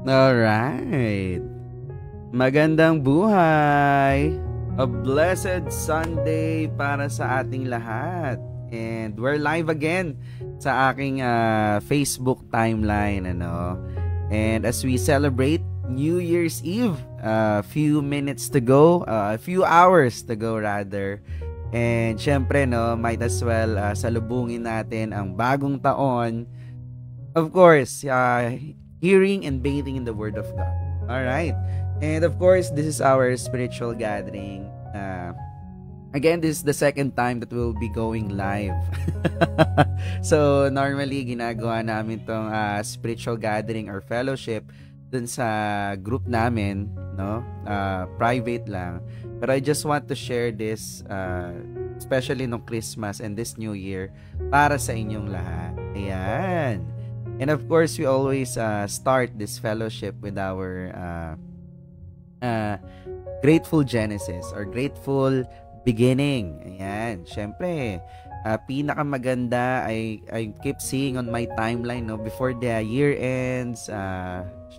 Alright. Magandang buhay. A blessed Sunday para sa ating lahat. And we're live again sa aking Facebook timeline. And as we celebrate New Year's Eve, a few minutes to go, a few hours to go rather. And syempre, might as well salubungin natin ang bagong taon. Of course, hearing and bathing in the Word of God. Alright. And of course, this is our spiritual gathering. Again, this is the second time that we'll be going live. So, normally, ginagawa namin tong spiritual gathering or fellowship dun sa group namin, private lang. But I just want to share this, especially nung Christmas and this New Year, para sa inyong lahat. Ayan. And of course, we always start this fellowship with our grateful Genesis or grateful beginning. Ayan. Syempre, pinakamaganda, I keep seeing on my timeline, before the year ends,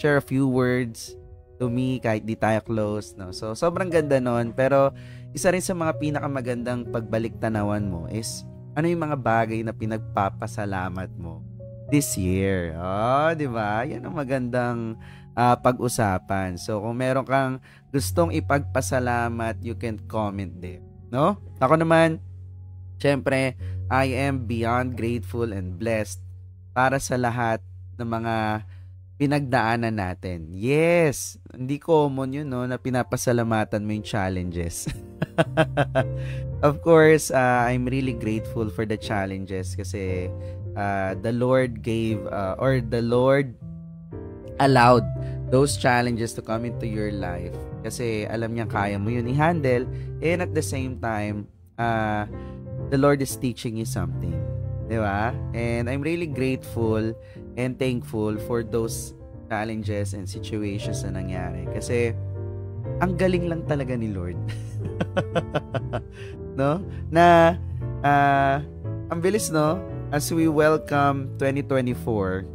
share a few words to me kahit di tayo close. So, sobrang ganda nun. Pero, isa rin sa mga pinakamagandang pagbalik tanawan mo is, ano yung mga bagay na pinagpapasalamat mo this year. Di ba? Yan ang magandang pag-usapan. So, kung meron kang gustong ipagpasalamat, you can comment there. No? Ako naman, syempre, I am beyond grateful and blessed para sa lahat ng mga pinagdaanan natin. Yes! Hindi common yun, na pinapasalamatan mo yung challenges. Of course, I'm really grateful for the challenges kasi the Lord gave or the Lord allowed those challenges to come into your life kasi alam niya kaya mo yun i-handle, and at the same time the Lord is teaching you something, di ba? And I'm really grateful and thankful for those challenges and situations na nangyari kasi ang galing lang talaga ni Lord. No? Na ang bilis, as we welcome 2024,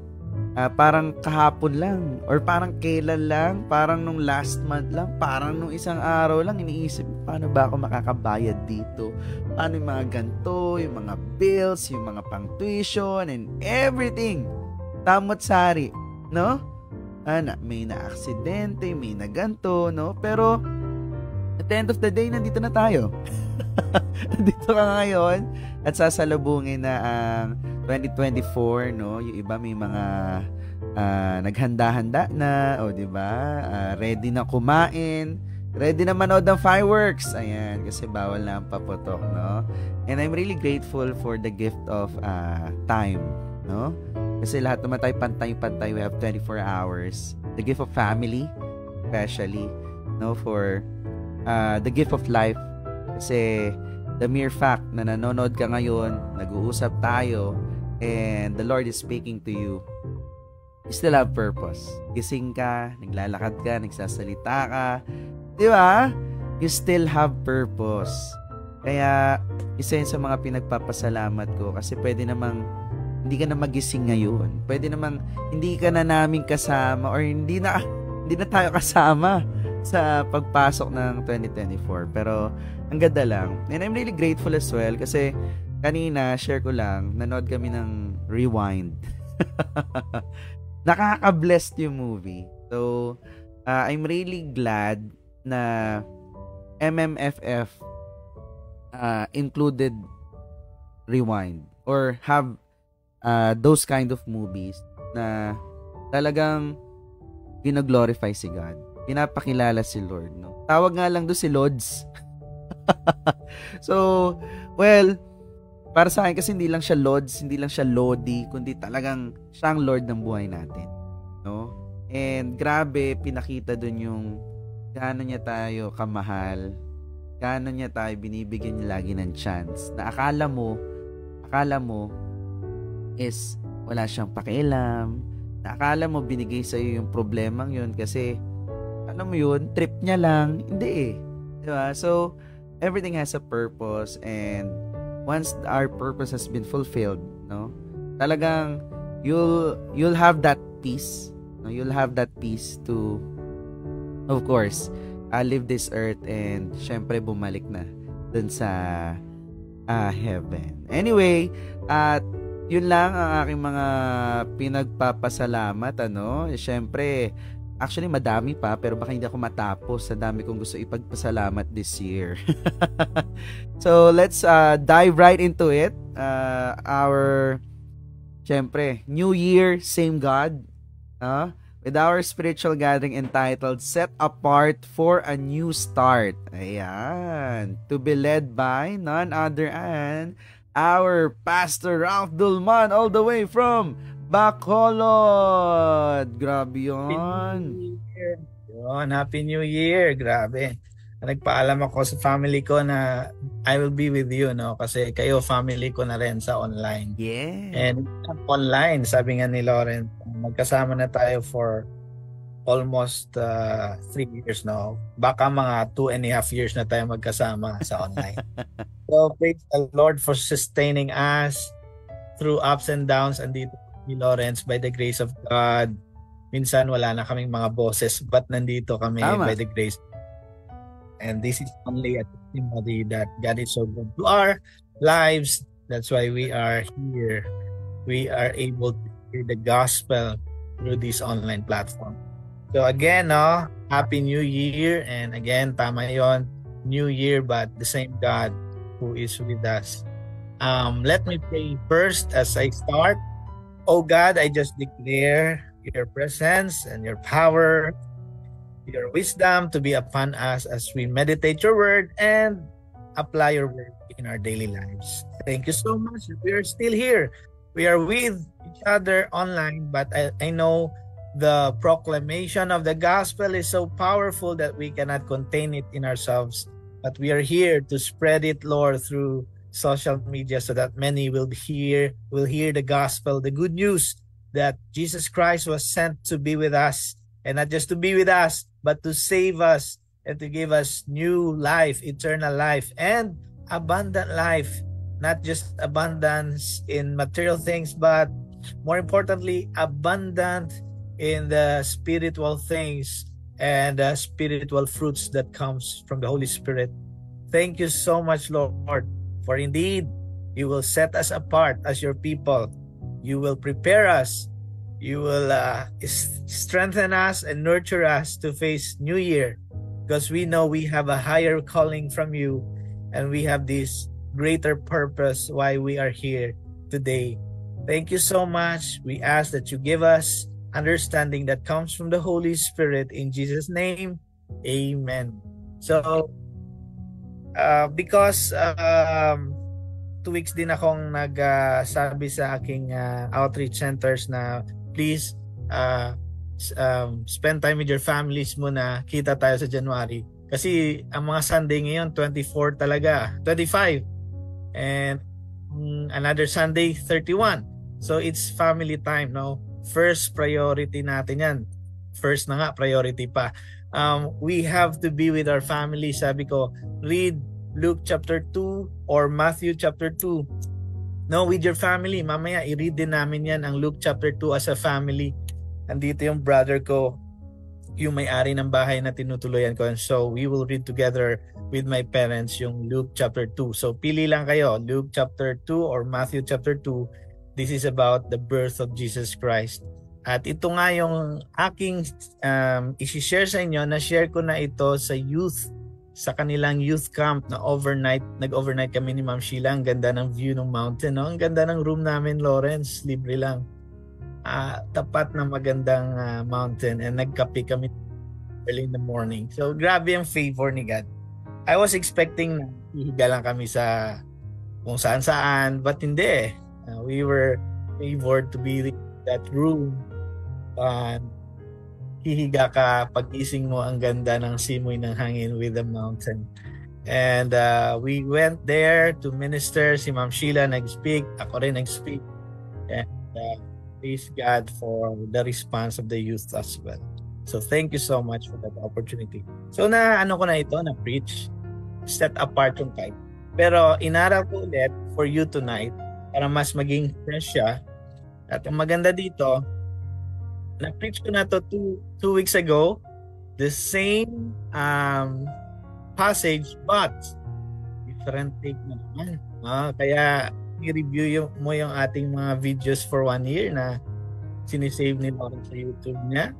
parang kahapon lang or parang kailan lang, parang nung last month lang, parang nung isang araw lang iniisip, paano ba ako makakabayad dito? Paano yung mga ganto, yung mga bills, yung mga pang tuition and everything. Tamot sari, no? May na-aksidente, may na ganto, no? Pero at the end of the day, nandito na tayo. Nandito ka ngayon at sasalubungin na ang 2024, Yung iba may mga naghanda-handa na, di ba? Ready na kumain, ready na manood ng fireworks. Ayan, kasi bawal na ang paputok, And I'm really grateful for the gift of time, Kasi lahat naman tayo pantay-pantay. We have 24 hours. The gift of family, especially, for the gift of life. Kasi the mere fact na nanonood ka ngayon, nag-uusap tayo, and the Lord is speaking to you, you still have purpose. Gising ka, naglalakad ka, nagsasalita ka, di ba? You still have purpose. Kaya, isa yun sa mga pinagpapasalamat ko kasi pwede namang hindi ka na magising ngayon. Pwede namang hindi ka na namin kasama or hindi na tayo kasama sa pagpasok ng 2024. Pero, ang ganda lang. And I'm really grateful as well kasi kanina, share ko lang, nanood kami ng Rewind. Nakaka-blessed yung movie. So, I'm really glad na MMFF included Rewind or have those kind of movies na talagang gina-glorify si God. Pinapakilala si Lord, Tawag nga lang doon si Lods. So, well, para sa akin kasi hindi lang siya Lods, hindi lang siya Lodi, kundi talagang siya ang Lord ng buhay natin, And grabe, pinakita dun yung gaano niya tayo kamahal, gaano niya tayo binibigyan niya lagi ng chance na akala mo is wala siyang pakialam, na akala mo binigay sa'yo yung problemang yun kasi trip niya lang. Hindi diba? So, everything has a purpose, and once our purpose has been fulfilled, talagang you'll have that peace No, you'll have that peace to, of course, leave this earth and syempre bumalik na dun sa heaven. Anyway, at yun lang ang aking mga pinagpapasalamat, ano. Syempre, actually madami pa pero baka hindi ako matapos sa dami kong gusto ipagpasalamat this year. So, let's dive right into it. Syempre, New Year, same God. With our spiritual gathering entitled Set Apart for a New Start. Ayan. To be led by none other than our Pastor Ralph Dulman all the way from Bacolod. Grabe yun. Happy New Year. Grabe. Nagpaalam ako sa family ko na I will be with you, no? Kasi kayo family ko na rin sa online. Yeah. And online, sabi nga ni Lauren, magkasama na tayo for almost 3 years now. Baka mga 2.5 years na tayo magkasama sa online. So praise the Lord for sustaining us through ups and downs. Andito ni Lawrence by the grace of God. Minsan wala na kaming mga bosses but nandito kami by the grace. And this is only a testimony that God is so good to our lives. That's why we are here. We are able to hear the gospel through this online platform. So again, Happy New Year. And again, tama yon, New Year, but the same God who is with us. Let me pray first as I start. Oh God, I just declare your presence and your power, your wisdom to be upon us as we meditate your word and apply your word in our daily lives. Thank you so much. We are still here. We are with each other online, but I know the proclamation of the gospel is so powerful that we cannot contain it in ourselves. But we are here to spread it, Lord, through social media so that many will hear the gospel, the good news that Jesus Christ was sent to be with us, and not just to be with us, but to save us and to give us new life, eternal life, and abundant life. Not just abundance in material things, but more importantly, abundant in the spiritual things and spiritual fruits that comes from the Holy Spirit. Thank you so much, Lord, for indeed you will set us apart as your people. You will prepare us. You will strengthen us and nurture us to face New Year, because we know we have a higher calling from you and we have this greater purpose why we are here today. Thank you so much. We ask that you give us understanding that comes from the Holy Spirit. In Jesus' name, amen. So, because 2 weeks din akong nagsabi sa aking outreach centers na please spend time with your families muna. Kita tayo sa January. Kasi ang mga Sunday ngayon, 24 talaga. 25. And another Sunday, 31. So it's family time, no? First priority natin yan. First na nga, priority pa. We have to be with our family. Sabi ko, read Luke chapter 2 or Matthew chapter 2. No, with your family. Mamaya, i-read din namin yan, ang Luke chapter 2 as a family. Andito yung brother ko, yung may-ari ng bahay na tinutuloyan ko. And so, we will read together with my parents yung Luke chapter 2. So, pili lang kayo, Luke chapter 2 or Matthew chapter 2. This is about the birth of Jesus Christ. At ito nga yung aking isi-share sa inyo. Na-share ko na ito sa youth, sa kanilang youth camp na overnight. Nag-overnight kami ni Ma'am Sheila. Ang ganda ng view ng mountain. No? Ang ganda ng room namin, Lawrence. Libre lang. Tapat ng magandang mountain. And nagkape kami early in the morning. So, grabe ang favor ni God. I was expecting na hihiga lang kami sa kung saan-saan. But hindi. We were favored to be in that room. Hihiga ka, pag-ising mo, ang ganda ng simoy ng hangin with the mountain. And we went there to minister. Si Ma'am Sheila nag-speak, ako rin nag-speak. And praise God for the response of the youth as well. So thank you so much for that opportunity. So ko na ito, na preach, set apart yung time. Pero inaral ko ulit for you tonight para mas maging fresh siya. At ang maganda dito, Na-preach ko na to two weeks ago. The same passage, but different take na naman. Kaya i-review mo yung ating mga videos for 1 year na sinisave ni Lauren sa YouTube niya.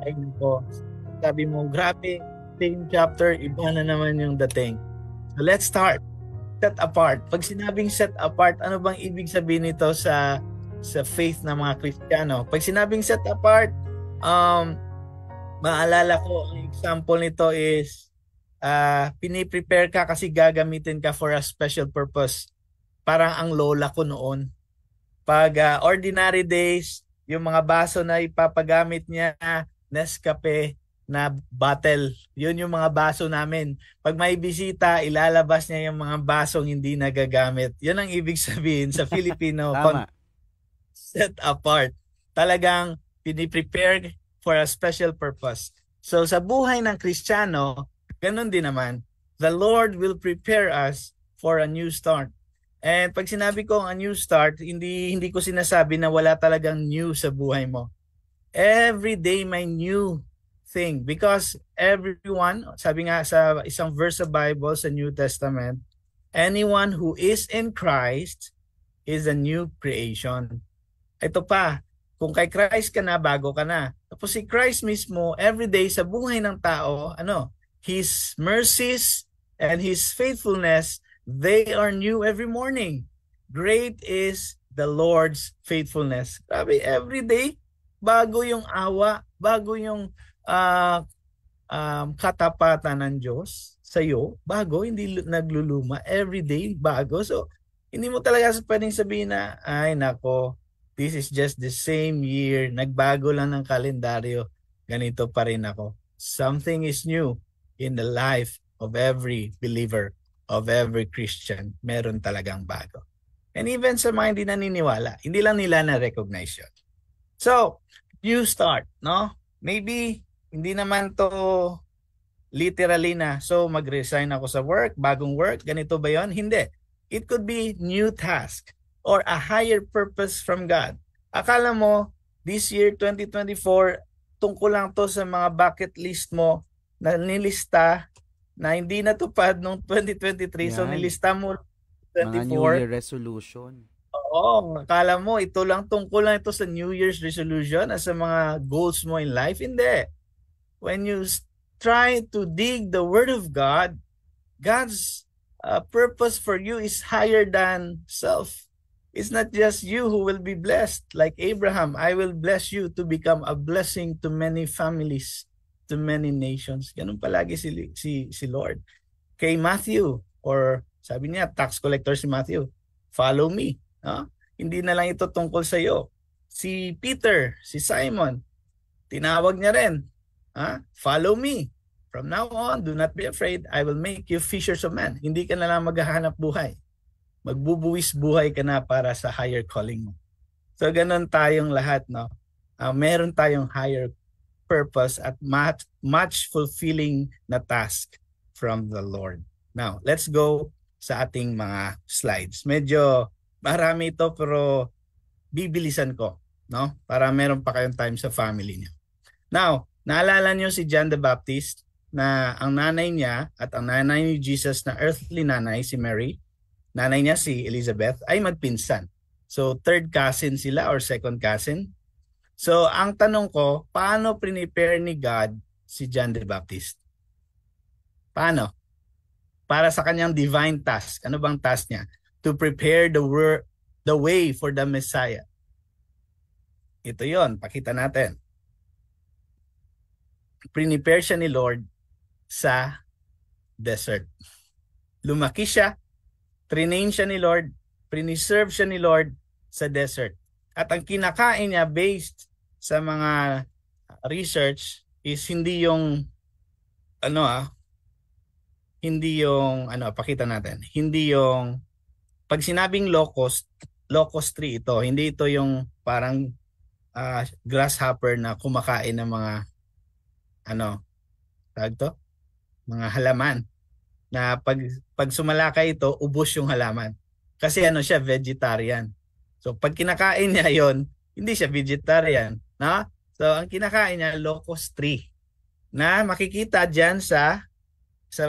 Ay nako, sabi mo, grabe, same chapter, iba na naman yung dating. So let's start. Set apart. Pag sinabing set apart, ano bang ibig sabihin nito sa faith ng mga Kristiyano? Pag sinabing set apart, maalala ko, ang example nito is piniprepare ka kasi gagamitin ka for a special purpose. Parang ang lola ko noon. Pag ordinary days, yung mga baso na ipapagamit niya, Nescafe na bottle, yun yung mga baso namin. Pag may bisita, ilalabas niya yung mga basong hindi nagagamit. Yun ang ibig sabihin sa Filipino. Tama. Set apart. Talagang piniprepare for a special purpose. So sa buhay ng Kristiyano, ganun din naman. The Lord will prepare us for a new start. And pag sinabi ko a new start, hindi ko sinasabi na wala talagang new sa buhay mo. Every day may new thing, because everyone, sabi nga sa isang verse sa Bible sa New Testament, anyone who is in Christ is a new creation. Ito pa, kung kay Christ ka na, bago ka na. Tapos si Christ mismo, every day sa buhay ng tao, His mercies and His faithfulness, they are new every morning. Great is the Lord's faithfulness. Grabe, every day, bago yung awa, bago yung katapatan ng Diyos sa'yo, bago, hindi nagluluma. Every day, bago. So, hindi mo talaga pwedeng sabihin na, ay nako, this is just the same year, nagbago lang ng kalendaryo, ganito pa rin ako. Something is new in the life of every believer, of every Christian. Meron talagang bago. And even sa mga hindi naniniwala, hindi lang nila na-recognize yun. So, new start, no? Maybe, hindi naman to literally na, so mag-resign ako sa work, bagong work, ganito ba yun? Hindi. It could be new task or a higher purpose from God. Akala mo, this year, 2024, tungkol lang to sa mga bucket list mo na nilista na hindi natupad noong 2023. Yan. So nilista mo 24. Mga New Year resolution. Oo, akala mo ito lang, tungkol lang ito sa New Year's resolution at sa mga goals mo in life. Hindi. When you try to dig the Word of God, God's purpose for you is higher than self. It's not just you who will be blessed. Like Abraham, I will bless you to become a blessing to many families, to many nations. Ganun palagi si Lord. Kay Matthew, or sabi niya, tax collector si Matthew, follow me. Hindi na lang ito tungkol sa iyo. Si Peter, si Simon, tinawag niya rin, follow me. From now on, do not be afraid. I will make you fishers of men. Hindi ka na lang maghahanap buhay. Magbubuwis buhay ka na para sa higher calling mo. So ganun tayong lahat, no? Meron tayong higher purpose at much fulfilling na task from the Lord. Now, let's go sa ating mga slides. Medyo marami ito pero bibilisan ko, no? Para meron pa kayong time sa family niyo. Now, naalala niyo si John the Baptist na ang nanay niya at ang nanay ni Jesus na earthly nanay, si Mary, nanay niya si Elizabeth, ay magpinsan. So, third cousin sila or second cousin. So, ang tanong ko, paano prepare ni God si John the Baptist? Paano? Para sa kanyang divine task. Ano bang task niya? To prepare the way for the Messiah. Ito yon, pakita natin. Prepare siya ni Lord sa desert. Lumaki siya, trinain siya ni Lord, preserve siya ni Lord sa desert. At ang kinakain niya based sa mga research is hindi yung pakita natin. Hindi yung pag sinabing locust tree ito, hindi ito yung parang grasshopper na kumakain ng mga mga halaman na pag sumalakay ito, ubos yung halaman. Kasi siya, vegetarian. So pag kinakain niya yon, hindi siya vegetarian, na So, ang kinakain niya, locust tree. Na makikita dyan sa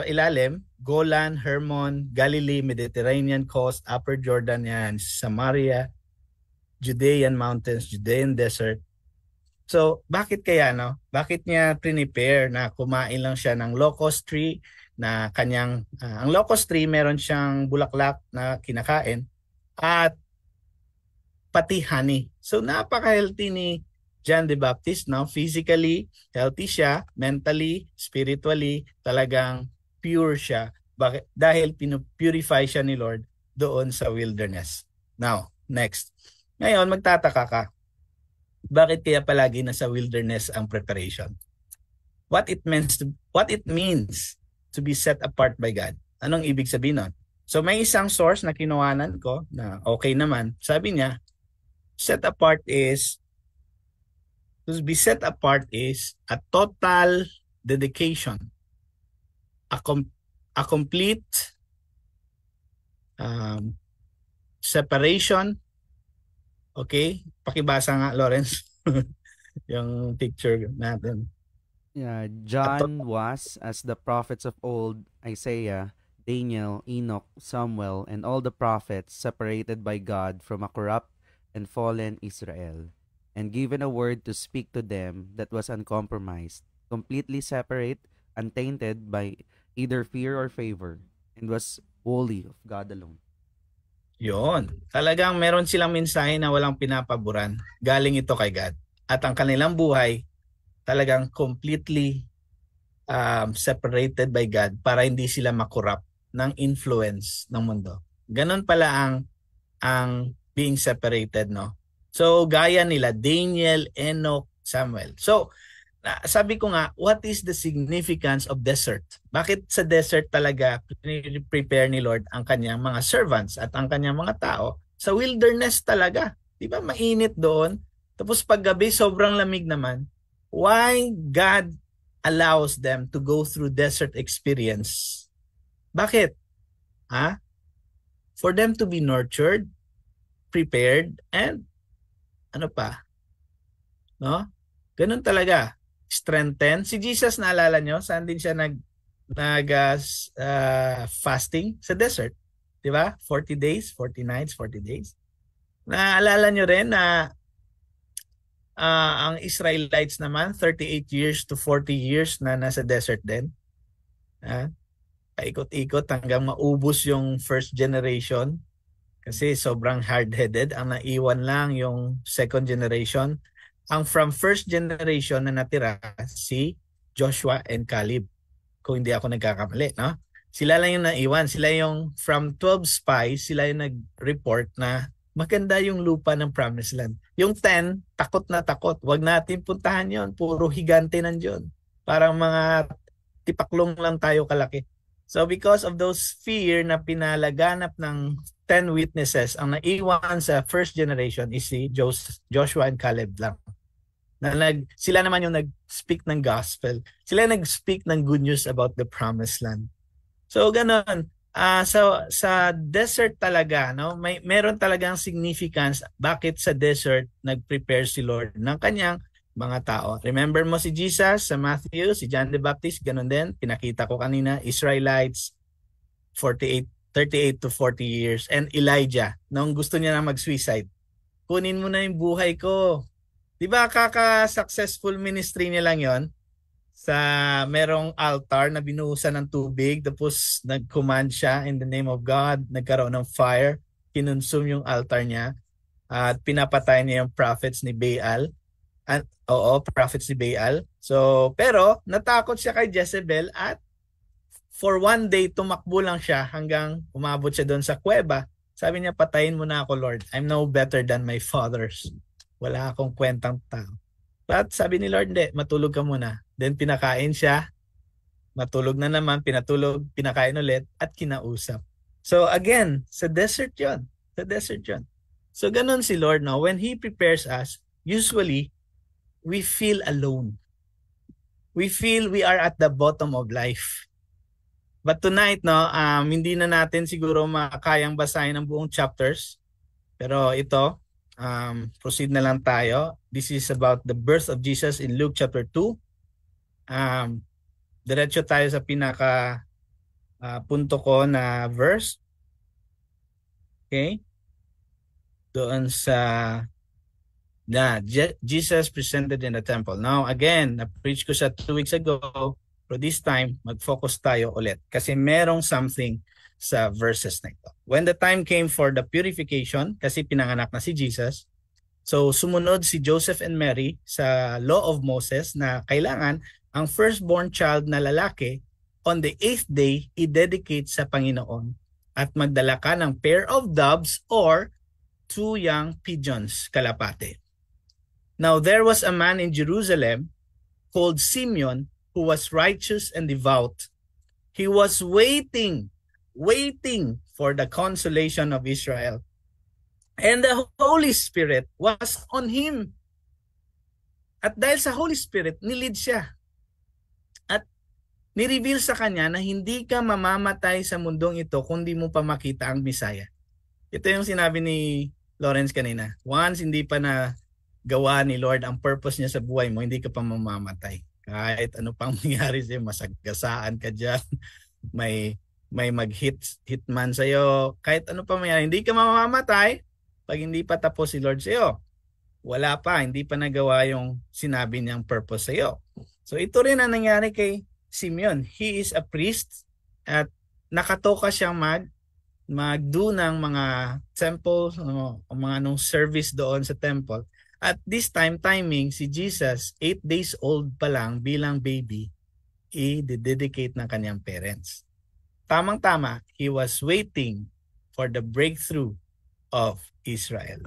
ilalim, Golan, Hermon, Galilee, Mediterranean coast, Upper Jordan yan, Samaria, Judean mountains, Judean desert. So, bakit kaya, no? Bakit niya prepare na kumain lang siya ng locust tree na kanyang, ang locust tree meron siyang bulaklak na kinakain at pati honey. So, napaka-healthy ni John the Baptist, no? Physically, healthy siya. Mentally, spiritually, talagang pure siya. Bakit? Dahil pinupurify siya ni Lord doon sa wilderness. Now, next. Ngayon, magtataka ka. Bakit kaya palagi nasa wilderness ang preparation? What it means to be set apart by God. Anong ibig sabihin nun? So may isang source na kinuhanan ko na okay naman. Sabi niya, to be set apart is a total dedication, a complete separation. Okay? Pakibasa nga, Lawrence, yung picture natin. Yeah, John was, as the prophets of old, Isaiah, Daniel, Enoch, Samuel, and all the prophets, separated by God from a corrupt and fallen Israel, and given a word to speak to them that was uncompromised, completely separate, untainted by either fear or favor, and was wholly of God alone. Yon. Talagang meron silang mensahe na walang pinapaboran. Galing ito kay God. At ang kanilang buhay, talagang completely separated by God para hindi sila makorrupt ng influence ng mundo. Ganon pala ang being separated, no? So, gaya nila, Daniel, Enoch, Samuel. So, sabi ko nga, what is the significance of desert? Bakit sa desert talaga prepare ni Lord ang kanyang mga servants at ang kanyang mga tao? Sa wilderness talaga. Di ba mainit doon? Tapos paggabi, sobrang lamig naman. Why God allows them to go through desert experience? Bakit? For them to be nurtured, prepared, and ano pa? No? Ganun talaga. Strengthen. Si Jesus, naalala nyo, saan din siya fasting? Sa desert. Di ba? 40 days, 40 nights, 40 days. Naalala nyo rin na ang Israelites naman, 38 years to 40 years na nasa desert din. Paikot-ikot hanggang maubos yung first generation. Kasi sobrang hard-headed. Ang naiwan lang yung second generation. Ang from first generation na natira, si Joshua and Caleb. Kung hindi ako nagkakamali, no? Sila lang yung naiwan. Sila yung from 12 spies, sila yung nag-report na maganda yung lupa ng Promised Land. Yung 10, takot na takot. Huwag natin puntahan yon. Puro higante nandiyon. Parang mga tipaklong lang tayo kalaki. So because of those fear na pinalaganap ng 10 witnesses, ang naiwan sa first generation is si Joshua and Caleb lang. Sila naman yung nag-speak ng gospel. Sila nag-speak ng good news about the Promised Land. So ganon. Sa desert talaga, no? Meron talagang significance bakit sa desert nag-prepare si Lord ng kanyang mga tao. Remember mo si Jesus sa Matthew, si John the Baptist, ganon din. Pinakita ko kanina, Israelites, 38 to 40 years. And Elijah, nung gusto niya na mag-suicide. Kunin mo na yung buhay ko. Diba kaka-successful ministry niya lang yon? Sa merong altar na binuhusan ng tubig, tapos nag-command siya in the name of God, nagkaroon ng fire, kinonsume yung altar niya, at pinapatay niya yung prophets ni Baal. Prophets ni Baal. So, pero natakot siya kay Jezebel at for one day tumakbo lang siya hanggang umabot siya doon sa kuweba. Sabi niya, patayin mo na ako, Lord. I'm no better than my fathers. Wala akong kwentang tao. But sabi ni Lord, hindi, matulog ka muna. Then pinakain siya, matulog na naman, pinatulog, pinakain ulit, at kinausap. So again, sa desert yun. Sa desert yun. So ganun si Lord, no? When He prepares us, usually, we feel alone. We feel we are at the bottom of life. But tonight, no, hindi na natin siguro makakayang basahin ang buong chapters. Pero ito, Proceed na lang tayo. This is about the birth of Jesus in Luke chapter 2. Diretso tayo sa pinaka punto ko na verse. Okay? Doon sa Jesus presented in the temple. Now again, na-preach ko siya 2 weeks ago, pero this time mag-focus tayo ulit kasi merong something sa verses na ito. When the time came for the purification, kasi pinanganak na si Jesus, so sumunod si Joseph and Mary sa law of Moses na kailangan ang firstborn child na lalaki on the 8th day i-dedicate sa Panginoon at magdala ka ng pair of doves or 2 young pigeons, kalapate. Now there was a man in Jerusalem called Simeon who was righteous and devout. He was waiting for the consolation of Israel. And the Holy Spirit was on him. At dahil sa Holy Spirit, nilid siya. At nireveal sa kanya na hindi ka mamamatay sa mundong ito kung di mo pa makita ang Misaya. Ito yung sinabi ni Lawrence kanina. Once hindi pa na gawa ni Lord ang purpose niya sa buhay mo, hindi ka pa mamamatay. Kahit ano pang mangyari sa'yo, masagasaan ka dyan, may mag-hitman sa'yo, kahit ano pa mangyari, hindi ka mamamatay pag hindi pa tapos si Lord sa'yo. Wala pa, hindi pa nagawa yung sinabi niyang purpose sa'yo. So ito rin ang nangyari kay Simeon. He is a priest at nakatoka siyang magdo ng mga temple, mga service doon sa temple. At this timing, si Jesus, 8 days old pa lang bilang baby, i-dedicate ng kanyang parents. Tamang-tama, he was waiting for the breakthrough of Israel.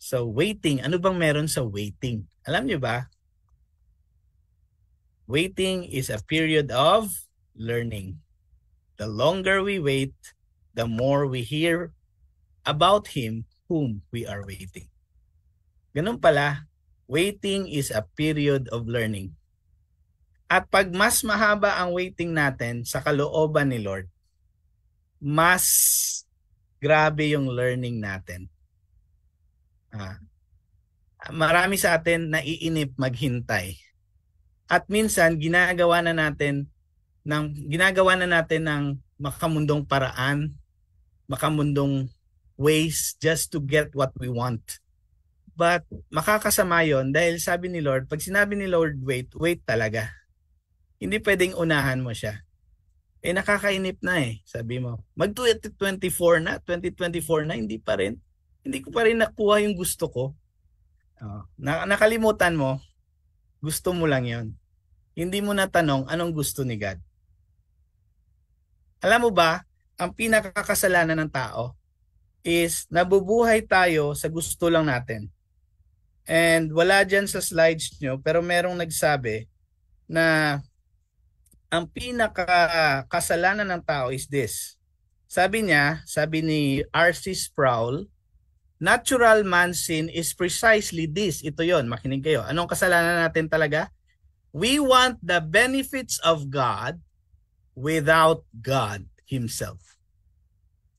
So waiting, ano bang meron sa waiting? Alam niyo ba? Waiting is a period of learning. The longer we wait, the more we hear about Him whom we are waiting. Ganun pala, waiting is a period of learning. At pag mas mahaba ang waiting natin sa kalooban ni Lord, mas grabe yung learning natin. Marami sa atin naiinip maghintay. At minsan ginagawa na natin ng makamundong paraan, makamundong ways just to get what we want. But makakasama yon dahil sabi ni Lord, pag sinabi ni Lord wait talaga. Hindi pwedeng unahan mo siya. Nakakainip na sabi mo. Mag-2024 na, hindi pa rin. Hindi ko pa rin nakuha yung gusto ko. Nakalimutan mo, gusto mo lang yon. Hindi mo natanong anong gusto ni God. Alam mo ba, ang pinakakasalanan ng tao is nabubuhay tayo sa gusto lang natin. And wala dyan sa slides nyo, pero merong nagsabi na ang pinakakasalanan ng tao is this. Sabi ni R.C. Sproul, natural man's sin is precisely this. Ito yon, makinig kayo. Anong kasalanan natin talaga? We want the benefits of God without God Himself.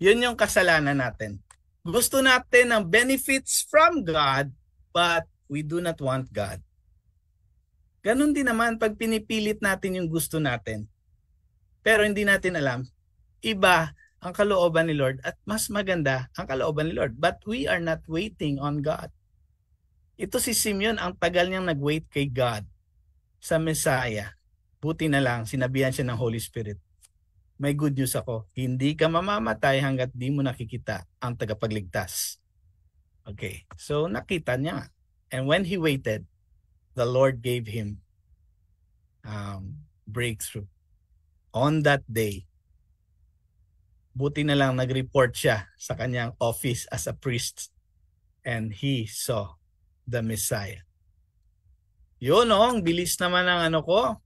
Yun yung kasalanan natin. Gusto natin ng benefits from God, but we do not want God. Ganon din naman pag pinipilit natin yung gusto natin. Pero hindi natin alam, iba ang kalooban ni Lord at mas maganda ang kalooban ni Lord. But we are not waiting on God. Ito si Simeon, ang tagal niyang nag-wait kay God sa Messiah. Buti na lang, sinabihan siya ng Holy Spirit. May good news ako. Hindi ka mamamatay hanggat di mo nakikita ang tagapagligtas. Okay, so nakita niya. And when he waited, the Lord gave him breakthrough. On that day, buti na lang nag-report siya sa kanyang office as a priest and he saw the Messiah. Yun ang bilis naman ng ko.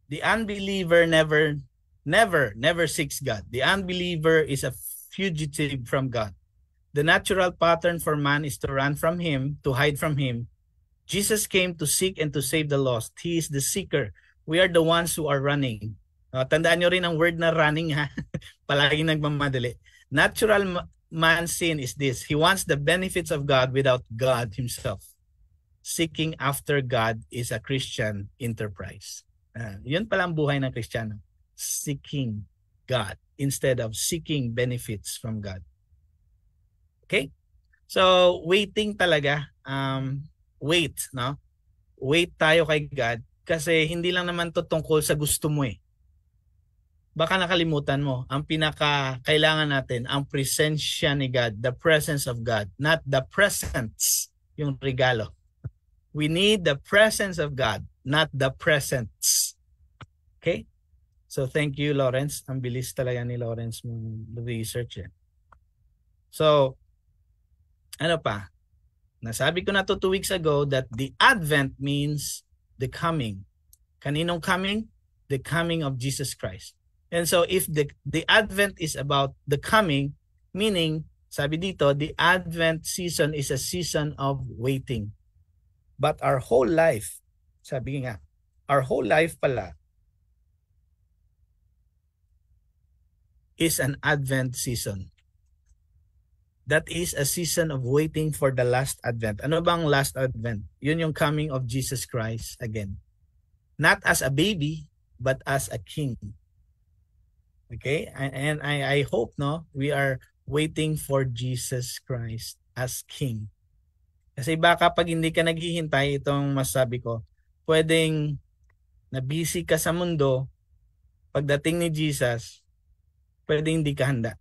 The unbeliever never seeks God. The unbeliever is a fugitive from God. The natural pattern for man is to run from Him, to hide from Him. Jesus came to seek and to save the lost. He is the seeker. We are the ones who are running. Tandaan nyo rin ang word na running ha. Palaging nagmamadali. man's sin is this. He wants the benefits of God without God himself. Seeking after God is a Christian enterprise. Yun pala ang buhay ng Kristiyano. Seeking God instead of seeking benefits from God. Okay? So, waiting talaga. Wait, no? Wait tayo kay God kasi hindi lang naman to tungkol sa gusto mo eh. Baka nakalimutan mo, ang pinaka-kailangan natin, ang presensya ni God, the presence of God, not the presents, yung regalo. We need the presence of God, not the presents. Okay? So thank you, Lawrence. Ang bilis talaga ni Lawrence mong research eh. So, ano pa? Nasabi ko na to 2 weeks ago that the Advent means the coming. Kaninong coming? The coming of Jesus Christ. And so if the Advent is about the coming, meaning, sabi dito, the Advent season is a season of waiting. But our whole life, sabi nga, our whole life pala is an Advent season. That is a season of waiting for the last Advent. Ano bang last Advent? Yun yung coming of Jesus Christ again. Not as a baby, but as a king. Okay? And I hope no, we are waiting for Jesus Christ as king. Kasi baka pag hindi ka naghihintay, itong masabi ko, pwedeng na busy ka sa mundo, pagdating ni Jesus, pwedeng hindi ka handa.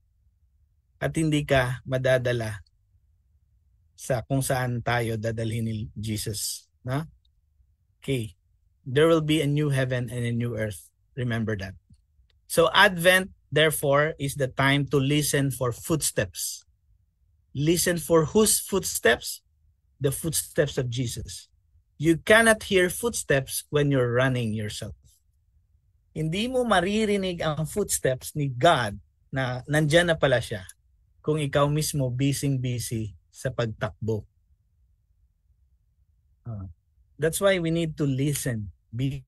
At hindi ka madadala sa kung saan tayo dadalhin ni Jesus. No? Okay. There will be a new heaven and a new earth. Remember that. So Advent, therefore, is the time to listen for footsteps. Listen for whose footsteps? The footsteps of Jesus. You cannot hear footsteps when you're running yourself. Hindi mo maririnig ang footsteps ni God na nandyan na pala siya kung ikaw mismo busy sa pagtakbo. That's why we need to listen. Be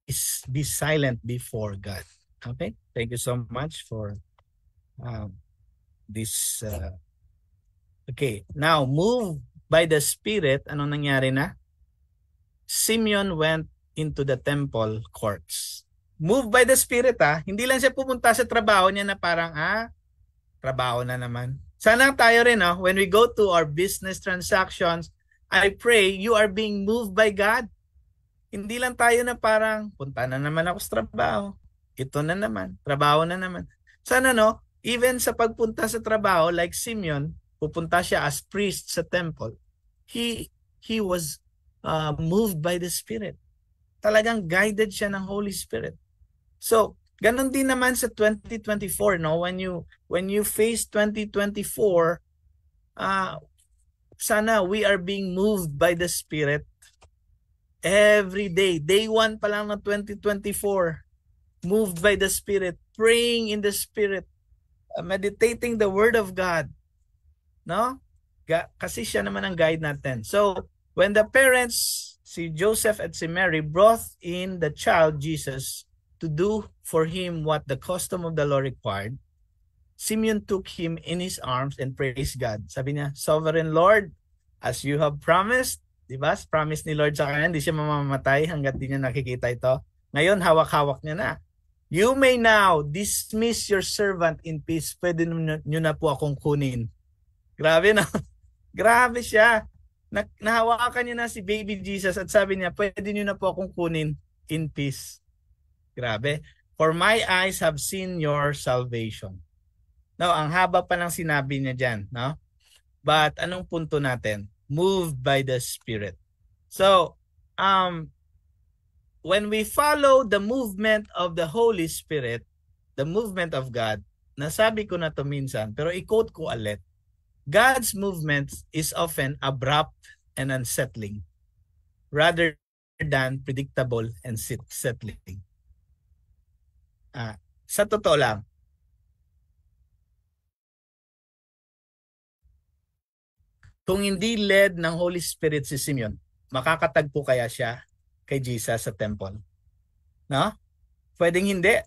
silent before God. Okay? Thank you so much for this. Okay. Now, move by the Spirit. Anong nangyari na? Simeon went into the temple courts. Move by the Spirit Hindi lang siya pupunta sa trabaho niya na parang trabaho na naman. Sana tayo rin when we go to our business transactions, I pray you are being moved by God. Hindi lang tayo na parang punta na naman ako sa trabaho. Ito na naman, trabaho na naman. Sana even sa pagpunta sa trabaho like Simeon, pupunta siya as priest sa temple. He was moved by the Spirit. Talagang guided siya ng Holy Spirit. So, ganun din naman sa 2024, when you face 2024, sana we are being moved by the Spirit every day. Day 1 pa lang ng 2024, moved by the Spirit, praying in the Spirit, meditating the Word of God. No? Kasi siya naman ang guide natin. So, when the parents, si Joseph at si Mary, brought in the child Jesus to do for him what the custom of the law required, Simeon took him in his arms and praised God. Sabi niya, Sovereign Lord, as you have promised, diba? Promise ni Lord sa kanya, hindi siya mamamatay hanggat di niya nakikita ito. Ngayon, hawak-hawak niya na. You may now dismiss your servant in peace. Pwede nyo na po akong kunin. Grabe na. Grabe siya. Nahawakan niya na si baby Jesus at sabi niya, pwede nyo na po akong kunin in peace. Grabe. For my eyes have seen your salvation. Now, ang haba pa ng sinabi niya dyan. No? But anong punto natin? Moved by the Spirit. So, when we follow the movement of the Holy Spirit, the movement of God, nasabi ko na to minsan, pero i-quote ko ulit. God's movement is often abrupt and unsettling rather than predictable and settling. Sa totoo lang, kung hindi led ng Holy Spirit si Simeon, makakatagpo kaya siya kay Jesus sa temple? No? Pwedeng hindi.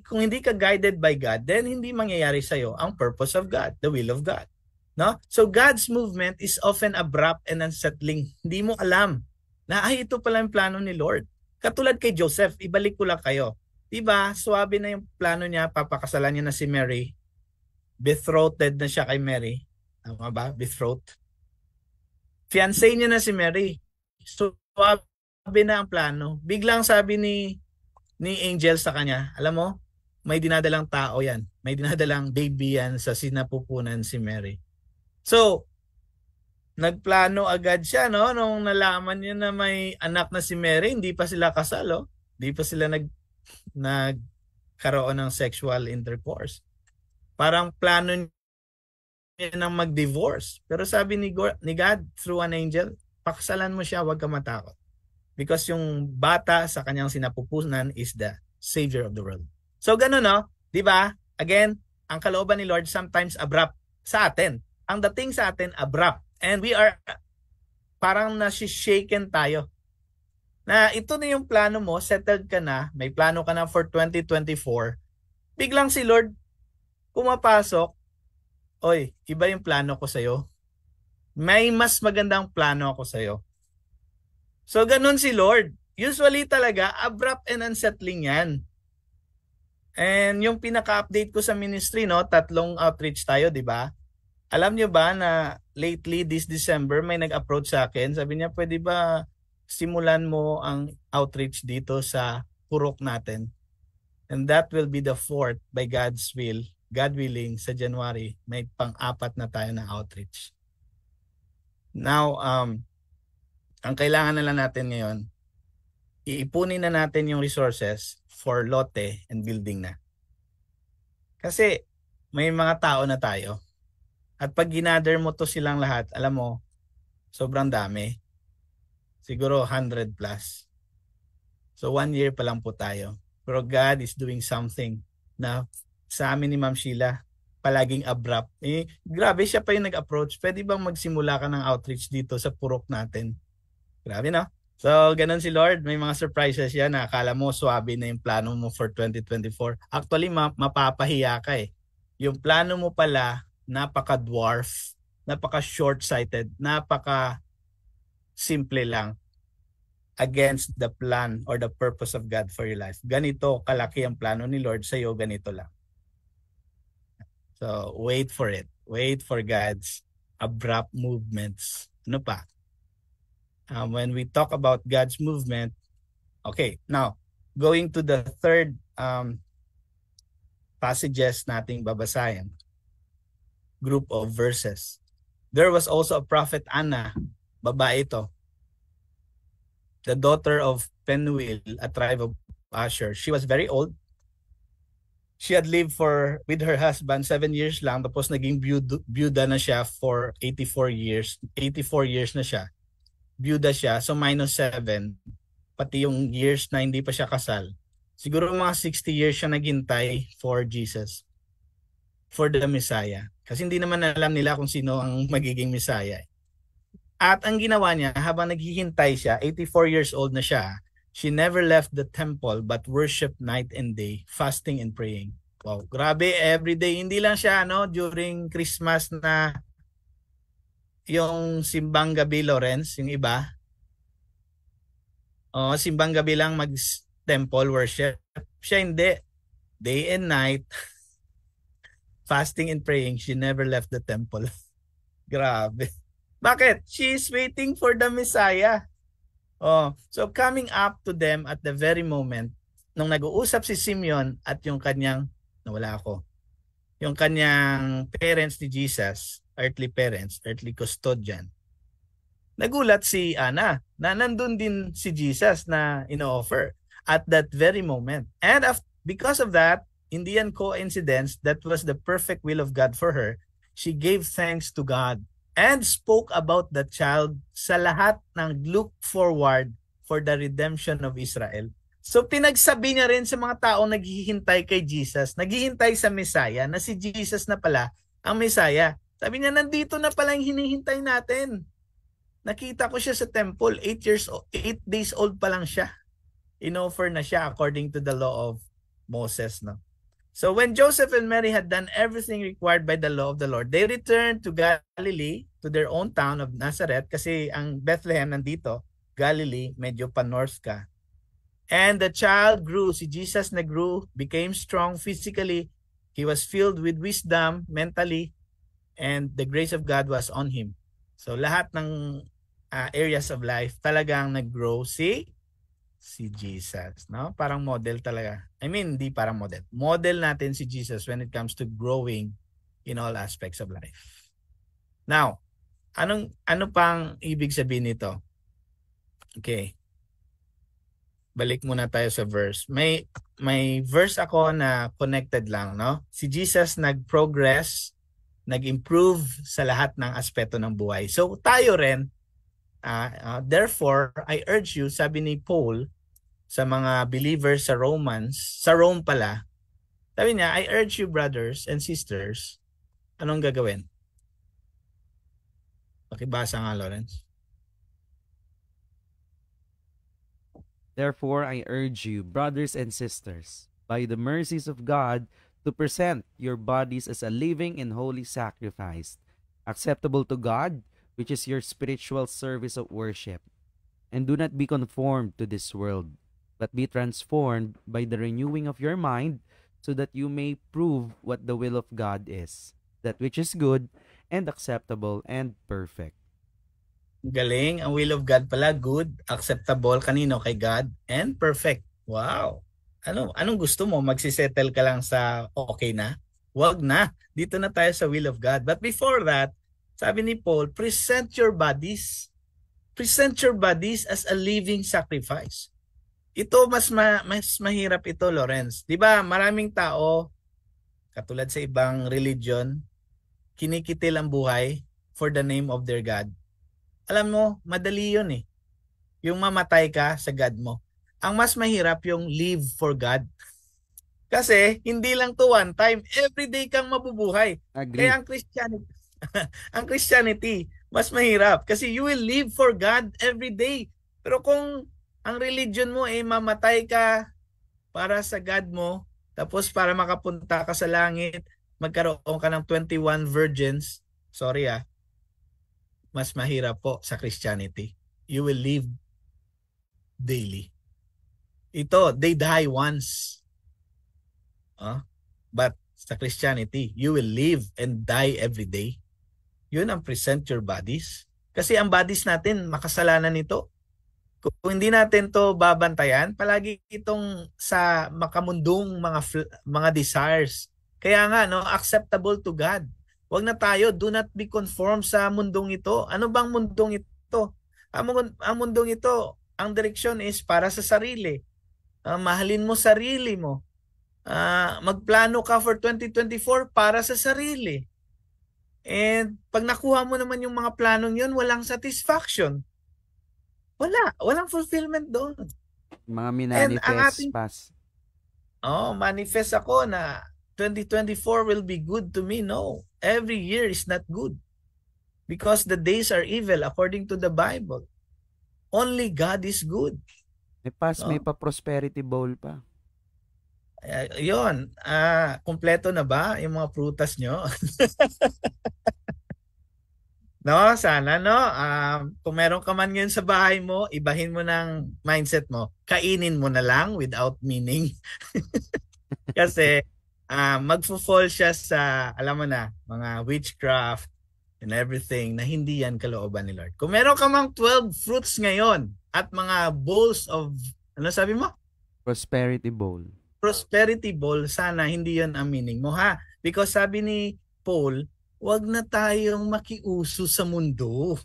Kung hindi ka guided by God, then hindi mangyayari sa'yo ang purpose of God, the will of God. No? So God's movement is often abrupt and unsettling. Hindi mo alam na ito pala yung plano ni Lord. Katulad kay Joseph, ibalik ko lang kayo. Diba, swabe na yung plano niya, papakasalan niya na si Mary. Betrothed na siya kay Mary. Tama ba? Betrothed. Fiancé niya na si Mary. Swabe na ang plano. Biglang sabi ni Angel sa kanya, alam mo, may dinadalang tao yan. May dinadalang baby yan sa sinapupunan si Mary. So, nagplano agad siya, no? Nung nalaman niya na may anak na si Mary, hindi pa sila kasal, oh. Hindi pa sila nagkaroon ng sexual intercourse. Parang plano niya nang mag-divorce. Pero sabi ni God through an angel, pakasalan mo siya, huwag ka matakot. Because yung bata sa kanyang sinapupunan is the Savior of the world. So ganun, no? Di ba? Again, ang kalooban ni Lord sometimes abrupt sa atin. Ang dating sa atin, abrupt. And we are parang nasi-shaken tayo. Na ito na yung plano mo, settled ka na, may plano ka na for 2024. Biglang si Lord pumapasok, oy, iba yung plano ko sa'yo. May mas magandang plano ako sa'yo. So ganun si Lord. Usually talaga, abrupt and unsettling yan. And yung pinaka-update ko sa ministry, no, 3 outreach tayo, di ba? Alam nyo ba na lately this December may nag-approach sa akin. Sabi niya, pwede ba simulan mo ang outreach dito sa Purok natin? And that will be the 4th by God's will. God willing, sa January, may pang-4 na tayo na outreach. Now, ang kailangan na lang natin ngayon, iipunin na natin yung resources for lote and building na. Kasi may mga tao na tayo. At pag ginather mo to silang lahat, alam mo, sobrang dami. Siguro 100 plus. So 1 year pa lang po tayo. Pero God is doing something na sa amin ni Ma'am Sheila, palaging abrupt. Grabe, siya pa yung nag-approach. Pwede bang magsimula ka ng outreach dito sa Purok natin? Grabe, no? So, ganun si Lord. May mga surprises yan na akala mo swabe na yung plano mo for 2024. Actually, mapapahiya ka eh. Yung plano mo pala, napaka-dwarf, napaka-short-sighted, napaka-simple lang against the plan or the purpose of God for your life. Ganito kalaki ang plano ni Lord sa'yo, ganito lang. So, wait for it. Wait for God's abrupt movements. Ano pa? When we talk about God's movement, okay, now, going to the third passages nating babasahin, group of verses. There was also a prophet Anna, babae ito, the daughter of Penuel, a tribe of Asher. She was very old. She had lived with her husband 7 years lang, tapos naging byuda na siya for 84 years. 84 years na siya. Byuda siya, so minus 7, pati yung years na hindi pa siya kasal. Siguro mga 60 years siya naghintay for Jesus, for the Messiah. Kasi hindi naman alam nila kung sino ang magiging Messiah. At ang ginawa niya, habang naghihintay siya, 84 years old na siya, she never left the temple but worshiped night and day, fasting and praying. Wow, grabe, everyday. Hindi lang siya during Christmas na yung simbang gabi, Lawrence, yung iba. Simbang gabi lang mag-temple worship. Siya hindi. Day and night, fasting and praying, she never left the temple. Grabe. Bakit? She's waiting for the Messiah. So coming up to them at the very moment, nung nag-uusap si Simeon at yung kanyang, nawala ako, yung kanyang parents ni Jesus, earthly parents, earthly custodian, nagulat si Anna na nandun din si Jesus na ino-offer at that very moment. And because of that, hindi yan coincidence, that was the perfect will of God for her. She gave thanks to God and spoke about the child sa lahat ng look forward for the redemption of Israel. So pinagsabi niya rin sa mga taong naghihintay kay Jesus, naghihintay sa Messiah, na si Jesus na pala ang Messiah. Sabi niya, nandito na pala yung hinihintay natin. Nakita ko siya sa temple, 8 days old pa lang siya. In-offer na siya according to the law of Moses. No? So when Joseph and Mary had done everything required by the law of the Lord, they returned to Galilee, to their own town of Nazareth, kasi ang Bethlehem nandito, Galilee, medyo pa-north ka. And the child grew, si Jesus na grew, became strong physically. He was filled with wisdom mentally, and the grace of God was on him. So lahat ng areas of life talagang nag-grow si Jesus, no? Parang model talaga. I mean, hindi parang model. Model natin si Jesus when it comes to growing in all aspects of life. Now, ano pang ibig sabihin nito? Okay. Balik muna tayo sa verse. May verse ako na connected lang, no? Si Jesus nag-progress, nag-improve sa lahat ng aspeto ng buhay. So tayo rin, therefore, I urge you, sabi ni Paul sa mga believers sa Rome pala, sabi niya, I urge you brothers and sisters, anong gagawin? Pakibasa nga, Lawrence. Therefore, I urge you, brothers and sisters, by the mercies of God, to present your bodies as a living and holy sacrifice, acceptable to God, which is your spiritual service of worship. And do not be conformed to this world, but be transformed by the renewing of your mind, so that you may prove what the will of God is, that which is good and acceptable and perfect. Galing. Ang will of God pala, good, acceptable, kanino? Kay God, and perfect. Wow. Anong gusto mo? Magsisettle ka lang sa okay na? Wag na. Dito na tayo sa will of God. But before that, sabi ni Paul, present your bodies as a living sacrifice. Ito mas mahirap ito, Lawrence. 'Di ba? Maraming tao katulad sa ibang religion, kinikitil ang buhay for the name of their God. Alam mo, madali 'yun eh. Yung mamatay ka sa God mo. Ang mas mahirap yung live for God. Kasi hindi lang to one time, every day kang mabubuhay. Agree. Kaya ang Christianity mas mahirap kasi you will live for God every day. Pero kung ang religion mo ay mamatay ka para sa God mo, tapos para makapunta ka sa langit, magkaroon ka ng 21 virgins, sorry mas mahirap po sa Christianity. You will live daily. Ito, they die once. But sa Christianity, you will live and die every day. Yun ang present your bodies. Kasi ang bodies natin, makasalanan ito. Kung hindi natin to babantayan, palagi itong sa makamundong mga desires. Kaya nga, no, acceptable to God. Huwag na tayo, do not be conformed sa mundong ito. Ano bang mundong ito? Ang mundong ito, ang direksyon is para sa sarili. Mahalin mo sarili mo. Magplano ka for 2024 para sa sarili. And pag nakuha mo naman yung mga planong yun, walang satisfaction. Walang fulfillment doon. Mga minanifest pass. Manifest ako na 2024 will be good to me. No, every year is not good. Because the days are evil according to the Bible. Only God is good. May pass, no? May pa-prosperity bowl pa. Yun. Kompleto na ba yung mga prutas nyo? No, sana no. Kung meron ka man ngayon sa bahay mo, ibahin mo ng mindset mo. Kainin mo na lang without meaning. Kasi magfo-fall siya sa, alam mo na, mga witchcraft and everything na hindi yan kalooban ni Lord. Kung meron ka mang 12 fruits ngayon at mga bowls of, ano sabi mo? Prosperity bowl. Prosperity bowl, sana hindi yan ang meaning mo ha. Because sabi ni Paul, wag na tayong makiuso sa mundo.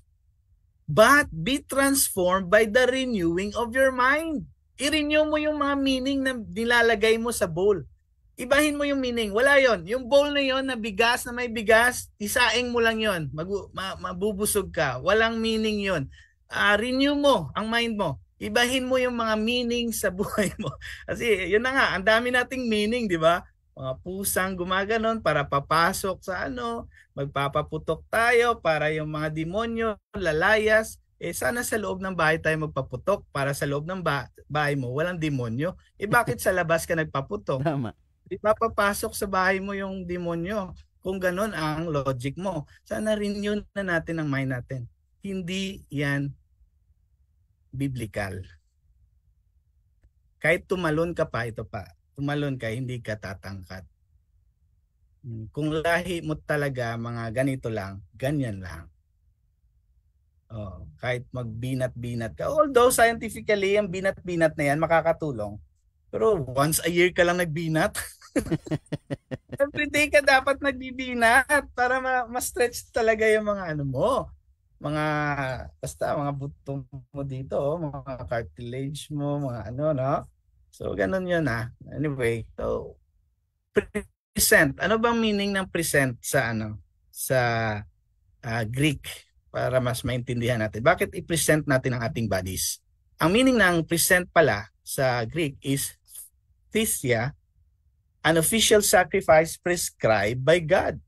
But be transformed by the renewing of your mind. I-renew mo yung mga meaning na nilalagay mo sa bowl. Ibahin mo yung meaning. Wala yon. Yung bowl na yon na bigas, na may bigas, isaing mo lang yon. Mabubusog ka. Walang meaning yon. Renew mo ang mind mo. Ibahin mo yung mga meaning sa buhay mo. Kasi yun na nga, ang dami nating meaning, di ba? Mga pusang gumaganon para papasok sa magpapaputok tayo para yung mga demonyo lalayas. Sana sa loob ng bahay tayo magpaputok para sa loob ng bahay mo walang demonyo. Bakit sa labas ka nagpaputok? Tama. Di mapapasok sa bahay mo yung demonyo. Kung ganun ang logic mo. Sana rin yun na natin ang mind natin. Hindi yan biblical. Kahit tumalon ka pa, ito pa, tumalon ka, hindi ka tatangkat. Kung lahi mo talaga mga ganito lang, ganyan lang. Kahit magbinat-binat ka. Although scientifically, ang binat-binat na yan makakatulong. Pero once a year ka lang nagbinat. Everyday ka dapat nagbibinat para ma-stretch talaga yung mga ano mo. Basta mga buto mo dito, mga cartilage mo, mga ano, no? So, ganun yun Anyway, so, present. Ano bang meaning ng present sa Greek para mas maintindihan natin? Bakit i-present natin ang ating bodies? Ang meaning ng present pala sa Greek is thesia, an official sacrifice prescribed by God.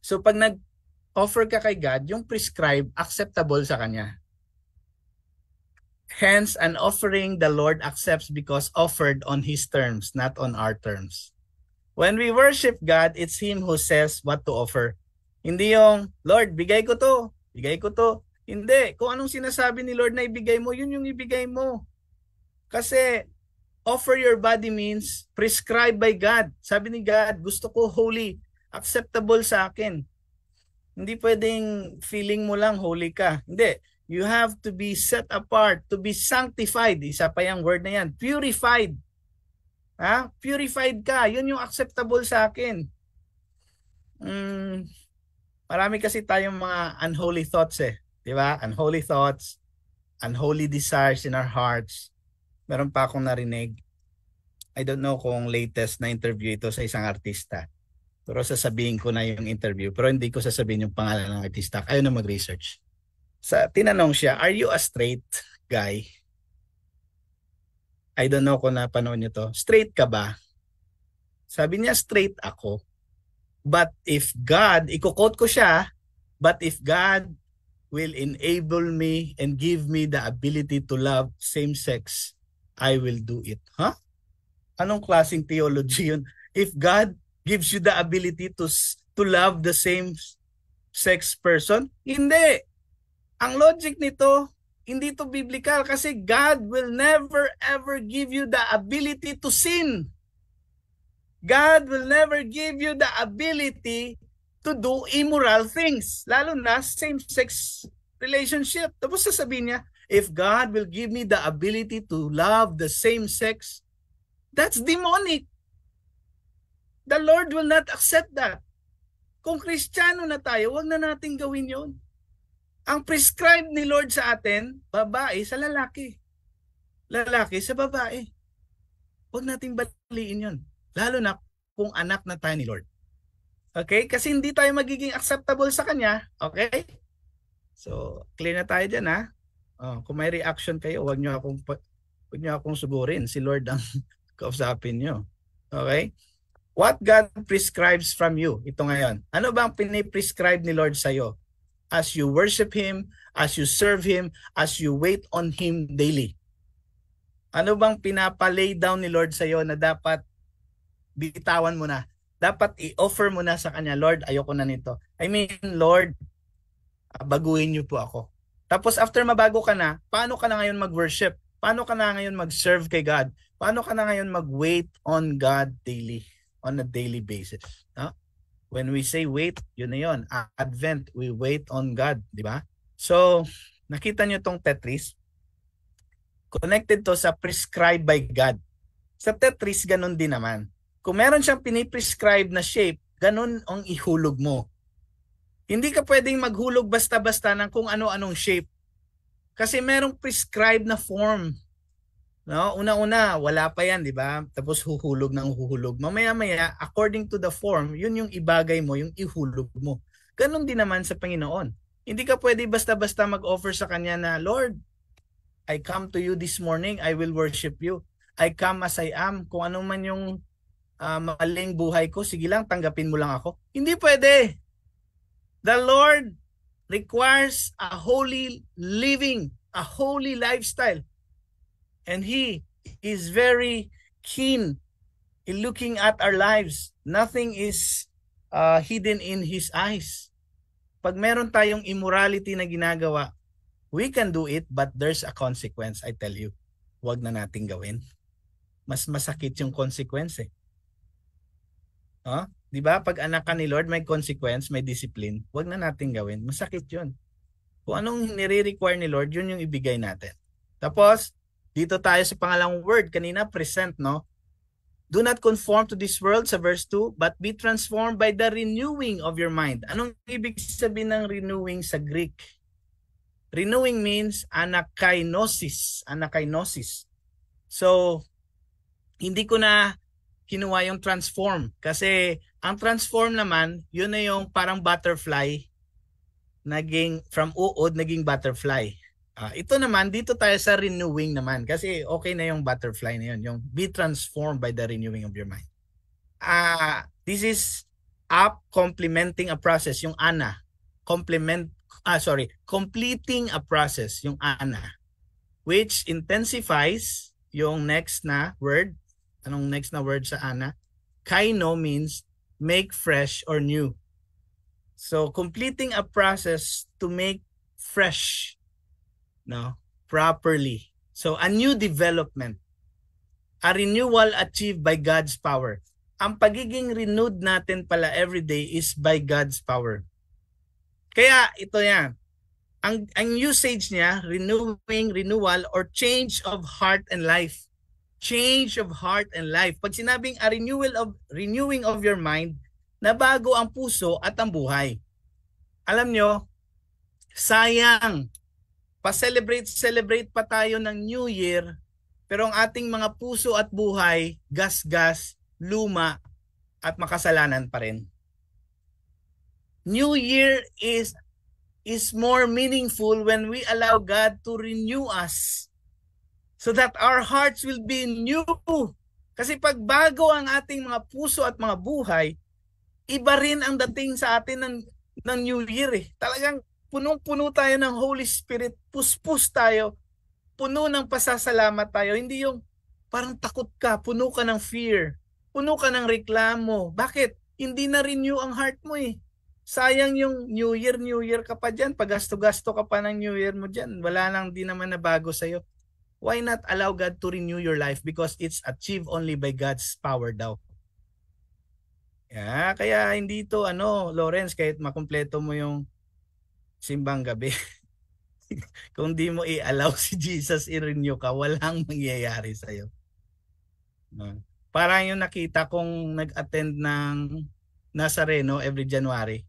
So pag nag-offer ka kay God, yung prescribed, acceptable sa Kanya. Hence, an offering the Lord accepts because offered on His terms, not on our terms. When we worship God, it's Him who says what to offer. Hindi yung, Lord, bigay ko to. Bigay ko to. Hindi. Kung anong sinasabi ni Lord na ibigay mo, yun yung ibigay mo. Kasi, offer your body means prescribed by God. Sabi ni God, gusto ko holy, acceptable sa akin. Hindi pwedeng feeling mo lang holy ka. Hindi. You have to be set apart, to be sanctified. Isa pa yung word na yan. Purified. Purified ka. Yun yung acceptable sa akin. Marami kasi tayong mga unholy thoughts Di ba? Unholy thoughts, unholy desires in our hearts. Meron pa akong narinig. I don't know kung latest na interview ito sa isang artista. Pero sasabihin ko na yung interview. Pero hindi ko sasabihin yung pangalan ng artista. Ayaw na mag-research. Tinanong siya, are you a straight guy? I don't know kung napanood niyo to. Straight ka ba? Sabi niya, straight ako. But if God, i-quote ko siya, but if God will enable me and give me the ability to love same-sex, I will do it. Anong klaseng theology yun? If God gives you the ability to love the same-sex person, hindi. Ang logic nito, hindi to biblical kasi God will never ever give you the ability to sin. God will never give you the ability to do immoral things, lalo na same-sex relationship. Tapos sasabihin niya, if God will give me the ability to love the same sex, that's demonic. The Lord will not accept that. Kung Kristiyano na tayo, wag na nating gawin yon. Ang prescribed ni Lord sa atin, babae sa lalaki. Lalaki sa babae. Huwag nating baliin yon. Lalo na kung anak na tayo ni Lord. Okay? Kasi hindi tayo magiging acceptable sa Kanya. Okay? So, clear na tayo dyan kung may reaction kayo, huwag nyo akong sugurin. Si Lord ang kausapin nyo. Okay? What God prescribes from you. Ito ngayon. Ano ba ang piniprescribe ni Lord sa'yo? As you worship Him, as you serve Him, as you wait on Him daily. Ano bang pinapalay down ni Lord sa'yo na dapat bitawan mo na? Dapat i-offer mo na sa Kanya, Lord, ayoko na nito. I mean, Lord, baguhin niyo po ako. Tapos after mabago ka na, paano ka na ngayon mag-worship? Paano ka na ngayon mag-serve kay God? Paano ka na ngayon mag-wait on God daily, on a daily basis? When we say wait, yun na yun. Advent, we wait on God, di ba? So, nakita niyo tong Tetris? Connected to sa prescribed by God. Sa Tetris, ganun din naman. Kung meron siyang piniprescribe na shape, ganun ang ihulog mo. Hindi ka pwedeng maghulog basta-basta ng kung ano-anong shape. Kasi merong prescribed na form. No? Una-una, wala pa yan, di ba? Tapos huhulog ng huhulog. Mamaya-maya, according to the form, yun yung ibagay mo, yung ihulog mo. Ganon din naman sa Panginoon. Hindi ka pwede basta-basta mag-offer sa Kanya na, Lord, I come to you this morning, I will worship you. I come as I am. Kung ano man yung maling buhay ko, sige lang, tanggapin mo lang ako. Hindi pwede. The Lord requires a holy living, a holy lifestyle. And He is very keen in looking at our lives. Nothing is hidden in His eyes. Pag meron tayong immorality na ginagawa, we can do it, but there's a consequence, I tell you. Huwag na nating gawin. Mas masakit yung consequence eh. Di ba? Pag anak ka ni Lord, may consequence, may discipline. Huwag na nating gawin. Masakit yun. Kung anong nire-require ni Lord, yun yung ibigay natin. Tapos, dito tayo sa pangalawang word. Kanina, present, no? Do not conform to this world sa verse 2, but be transformed by the renewing of your mind. Anong ibig sabihin ng renewing sa Greek? Renewing means anakainosis. Anakainosis. So, hindi ko na kinuha yung transform. Kasi ang transform naman, yun na yung parang butterfly, naging from uod, naging butterfly. Ito naman, dito tayo sa renewing naman. Kasi okay na yung butterfly na yun. Yung be transformed by the renewing of your mind. This is complementing a process. Yung ana. Completing a process. Yung ana. Which intensifies yung next na word. Anong next na word sa ana? Kaino means make fresh or new. So, completing a process to make fresh, no, properly. So, a new development. A renewal achieved by God's power. Ang pagiging renewed natin pala everyday is by God's power. Kaya, ito yan. Ang usage niya, renewal, or change of heart and life. Change of heart and life. Pag sinabing a renewing of your mind, na bago ang puso at ang buhay. Alam nyo, sayang, pa-celebrate pa tayo ng New Year, pero ang ating mga puso at buhay, gas-gas, luma, at makasalanan pa rin. New Year is more meaningful when we allow God to renew us so that our hearts will be new. Kasi pag bago ang ating mga puso at mga buhay, iba rin ang dating sa atin ng New Year eh. Talagang punong-puno tayo ng Holy Spirit, puspos tayo, puno ng pasasalamat tayo. Hindi yung parang takot ka, puno ka ng fear, puno ka ng reklamo. Bakit? Hindi na-renew ang heart mo eh. Sayang yung New Year ka pa dyan. Pag-gasto-gasto ka pa ng New Year mo dyan. Wala lang, di naman nabago sa'yo. Why not allow God to renew your life? Because it's achieved only by God's power daw. Kaya hindi to Lawrence, kahit makumpleto mo yung simbang gabi. Kung di mo i-allow si Jesus i-renew ka, walang mangyayari sa'yo. Parang yung nakita kong nag-attend ng Nazareno every January.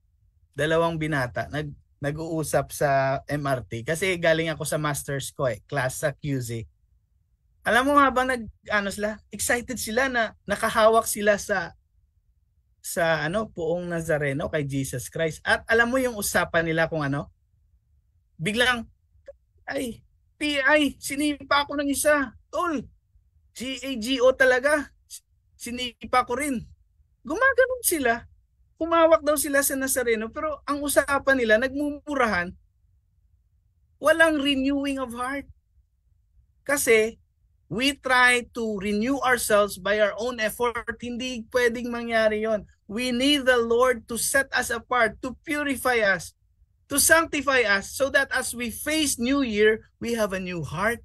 2 binata, nag-uusap sa MRT. Kasi galing ako sa masters ko class sa QZ. Alam mo habang sila, excited sila na nakahawak sila sa puong Nazareno kay Jesus Christ. At alam mo yung usapan nila kung biglang PI, sinipa ko ng isa. Tol, GAGO talaga. Sinipa ko rin. Gumaganon sila. Humawak daw sila sa Nazareno, pero ang usapan nila, nagmumurahan, walang renewing of heart. Kasi we try to renew ourselves by our own effort. Hindi pwedeng mangyari yon. We need the Lord to set us apart, to purify us, to sanctify us, so that as we face New Year, we have a new heart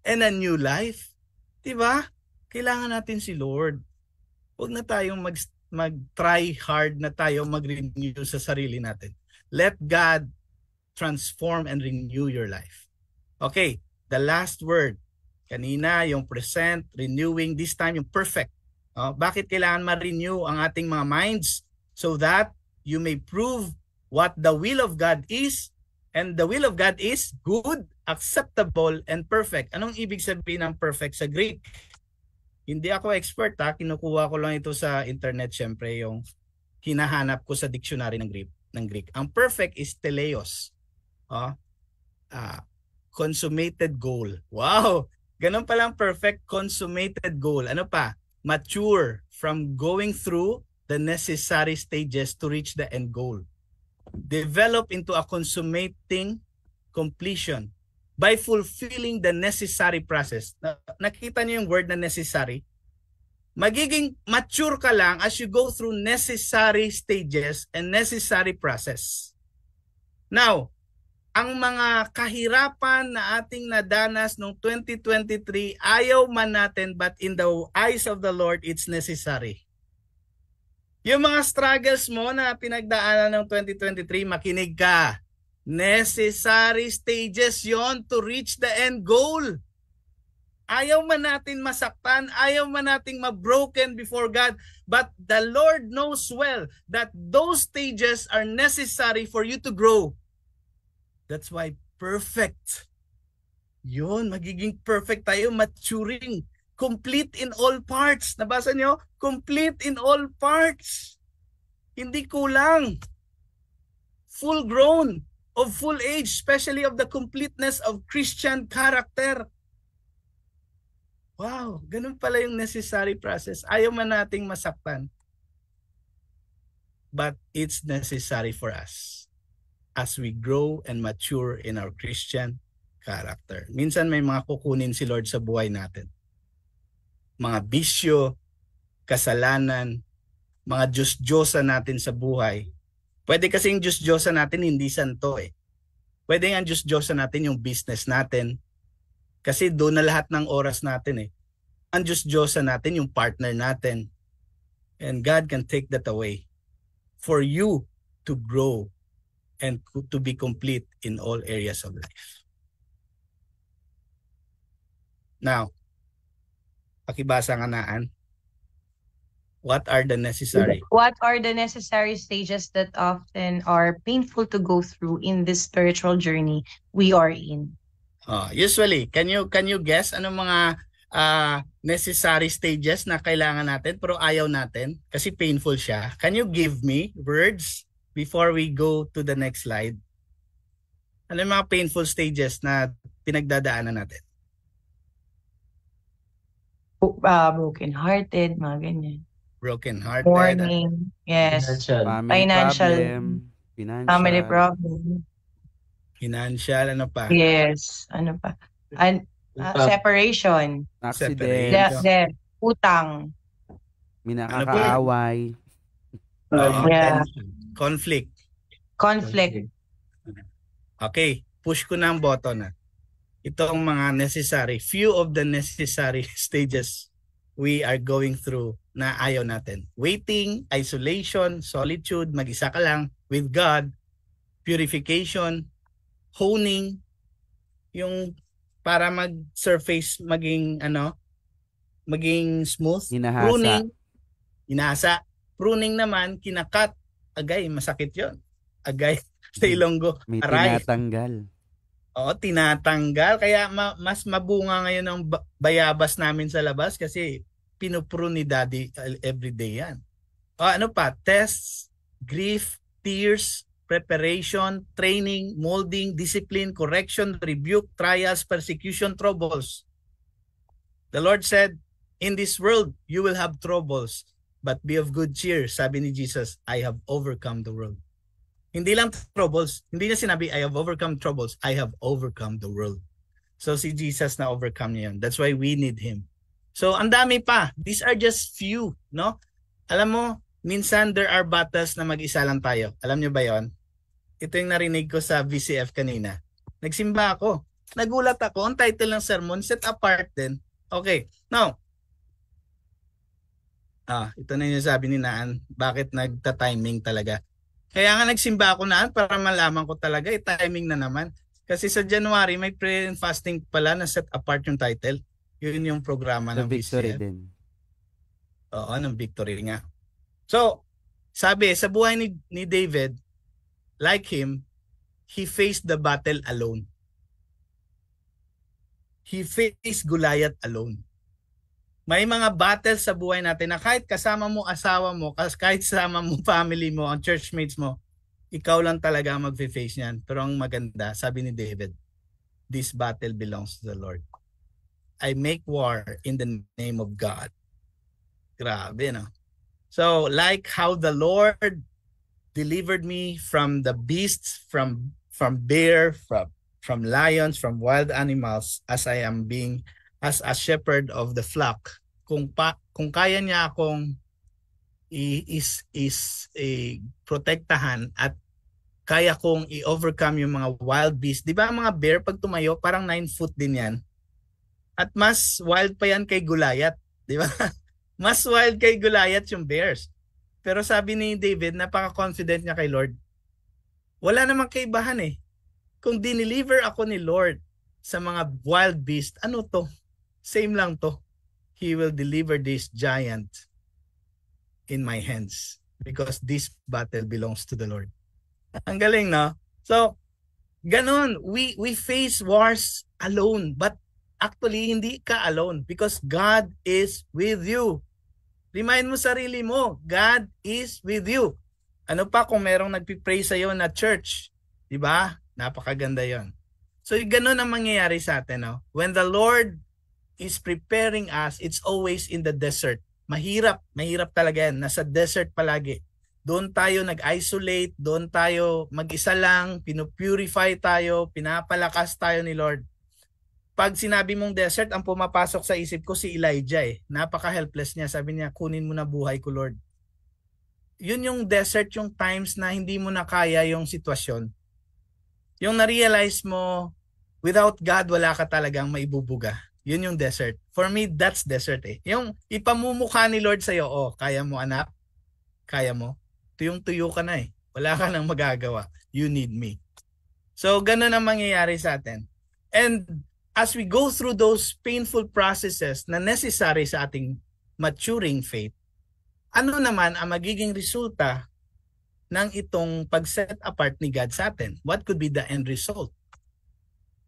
and a new life. Diba? Kailangan natin si Lord. Huwag na tayong mag-try hard na tayo mag-renew sa sarili natin. Let God transform and renew your life. Okay, the last word. Kanina, yung present, renewing, this time yung perfect. Bakit kailangan ma-renew ang ating mga minds? So that you may prove what the will of God is. And the will of God is good, acceptable, and perfect. Anong ibig sabihin ng perfect sa Greek? Hindi ako expert kinukuha ko lang ito sa internet, syempre yung hinahanap ko sa dictionary ng Greek. Ang perfect is teleos. Consummated goal. Wow! Ganun palang perfect, consummated goal. Ano pa? Mature, from going through the necessary stages to reach the end goal. Develop into a consummating completion by fulfilling the necessary process. Nakita niyo yung word na necessary? Magiging mature ka lang as you go through necessary stages and necessary process. Now, ang mga kahirapan na ating nadanas noong 2023, ayaw man natin, but in the eyes of the Lord, it's necessary. Yung mga struggles mo na pinagdaanan ng 2023, makinig ka. Necessary stages yon to reach the end goal. Ayaw man natin masaktan, ayaw man nating mabroken before God, but the Lord knows well that those stages are necessary for you to grow. That's why perfect. Yun, magiging perfect tayo, maturing, complete in all parts. Nabasa nyo? Complete in all parts. Hindi kulang. Full grown, of full age, especially of the completeness of Christian character. Wow, ganun pala yung necessary process. Ayaw man nating masaktan. But it's necessary for us as we grow and mature in our Christian character. Minsan may mga kukunin si Lord sa buhay natin. Mga bisyo, kasalanan, mga Diyos-Diyosa natin sa buhay. Pwede kasing Diyos-Diyosa natin hindi santo eh. Pwede nga Diyos-Diyosa natin yung business natin. Kasi doon na lahat ng oras natin eh. Ang Diyos-Diyosa natin yung partner natin. And God can take that away for you to grow and to be complete in all areas of life. Now, pakibasa nga naan. What are the necessary? What are the necessary stages that often are painful to go through in this spiritual journey we are in? Usually, can you guess ano mga necessary stages na kailangan natin pero ayaw natin kasi painful siya? Can you give me words before we go to the next slide? Ano yung mga painful stages na pinagdadaanan natin? Broken-hearted, mga ganyan. Broken-hearted. Mourning, yes. Financial problem, family problem. Financial, ano pa? Yes, ano pa? And separation. accident, Death, utang. may nakakaaway. Yeah. Conflict. Conflict. Okay, push ko na ang button na. Ito ang mga necessary, few of the necessary stages we are going through na ayaw natin. Waiting, isolation, solitude, mag-isa ka lang with God, purification, honing, yung para mag-surface maging maging smooth. Hinahasa. Pruning, inasa. Pruning naman, kinakat. Agay, masakit yon. Agay sa Ilonggo. May Aray. tinatanggal. Oo, tinatanggal. Kaya mas mabunga ngayon ang bayabas namin sa labas kasi pinuprune ni Daddy everyday yan. Ano pa? Tests, grief, tears, preparation, training, molding, discipline, correction, rebuke, trials, persecution, troubles. The Lord said, in this world, you will have troubles, but be of good cheer. Sabi ni Jesus, I have overcome the world. Hindi lang troubles. Hindi niya sinabi, I have overcome troubles. I have overcome the world. So si Jesus na overcome niya yun. That's why we need Him. So ang dami pa. These are just few, no? Alam mo, minsan there are battles na mag-isa lang tayo. Alam niyo ba yon? Ito yung narinig ko sa VCF kanina. Nagsimba ako. Nagulat ako. Ang title ng sermon, Set Apart din. Okay. Now, ito na yung sabi ni Naan. Bakit nagta-timing talaga? Kaya nga nagsimba ako Naan para malaman ko talaga. Timing na naman. Kasi sa January, may prayer and fasting pala na Set Apart yung title. Yun yung programa ng Victory VCF. din. Oo, ng Victory nga. So, sabi, sa buhay ni David, like him, he faced the battle alone. He faced Goliath alone. May mga battles sa buhay natin na kahit kasama mo asawa mo, kahit kasama mo family mo, ang churchmates mo, ikaw lang talaga ang mag-face niyan. Pero ang maganda, sabi ni David, this battle belongs to the Lord. I make war in the name of God. Grabe, no? So, like how the Lord delivered me from the beasts, from bear, from lions, from wild animals, as I am being as a shepherd of the flock. kung kaya niya akong protektahan at kaya kong i-overcome yung mga wild beast. Di ba mga bear pag tumayo parang 9 foot din yan? At mas wild pa yan kay Goliath. Di ba? Mas wild kay Goliath yung bears. Pero sabi ni David, napaka-confident niya kay Lord. Wala namang kaibahan eh. Kung dineliver ako ni Lord sa mga wild beast, ano to? Same lang to. He will deliver this giant in my hands because this battle belongs to the Lord. Ang galing, no? So, ganun. We face wars alone, but actually, hindi ka alone because God is with you. Remind mo sarili mo, God is with you. Ano pa kung merong nagpipray sa'yo na church? Diba? Napakaganda yon. So, ganun ang mangyayari sa atin. No? When the Lord is preparing us, it's always in the desert. Mahirap talaga yan. Nasa desert palagi. Doon tayo nag-isolate, doon tayo mag-isa lang, pinupurify tayo, pinapalakas tayo ni Lord. Pag sinabi mong desert, ang pumapasok sa isip ko si Elijah eh. Napaka-helpless niya. Sabi niya, kunin mo na buhay ko, Lord. Yun yung desert, yung times na hindi mo na kaya yung sitwasyon. Yung na-realize mo, without God, wala ka talagang maibubuga. Yun yung desert. For me, that's desert eh. Yung ipamumukha ni Lord sa'yo, oh, kaya mo anak? Kaya mo? Tuyong-tuyo ka na eh. Wala ka nang magagawa. You need me. So, ganun ang mangyayari sa atin. And as we go through those painful processes na necessary sa ating maturing faith, ano naman ang magiging resulta ng itong pag-set apart ni God sa atin? What could be the end result?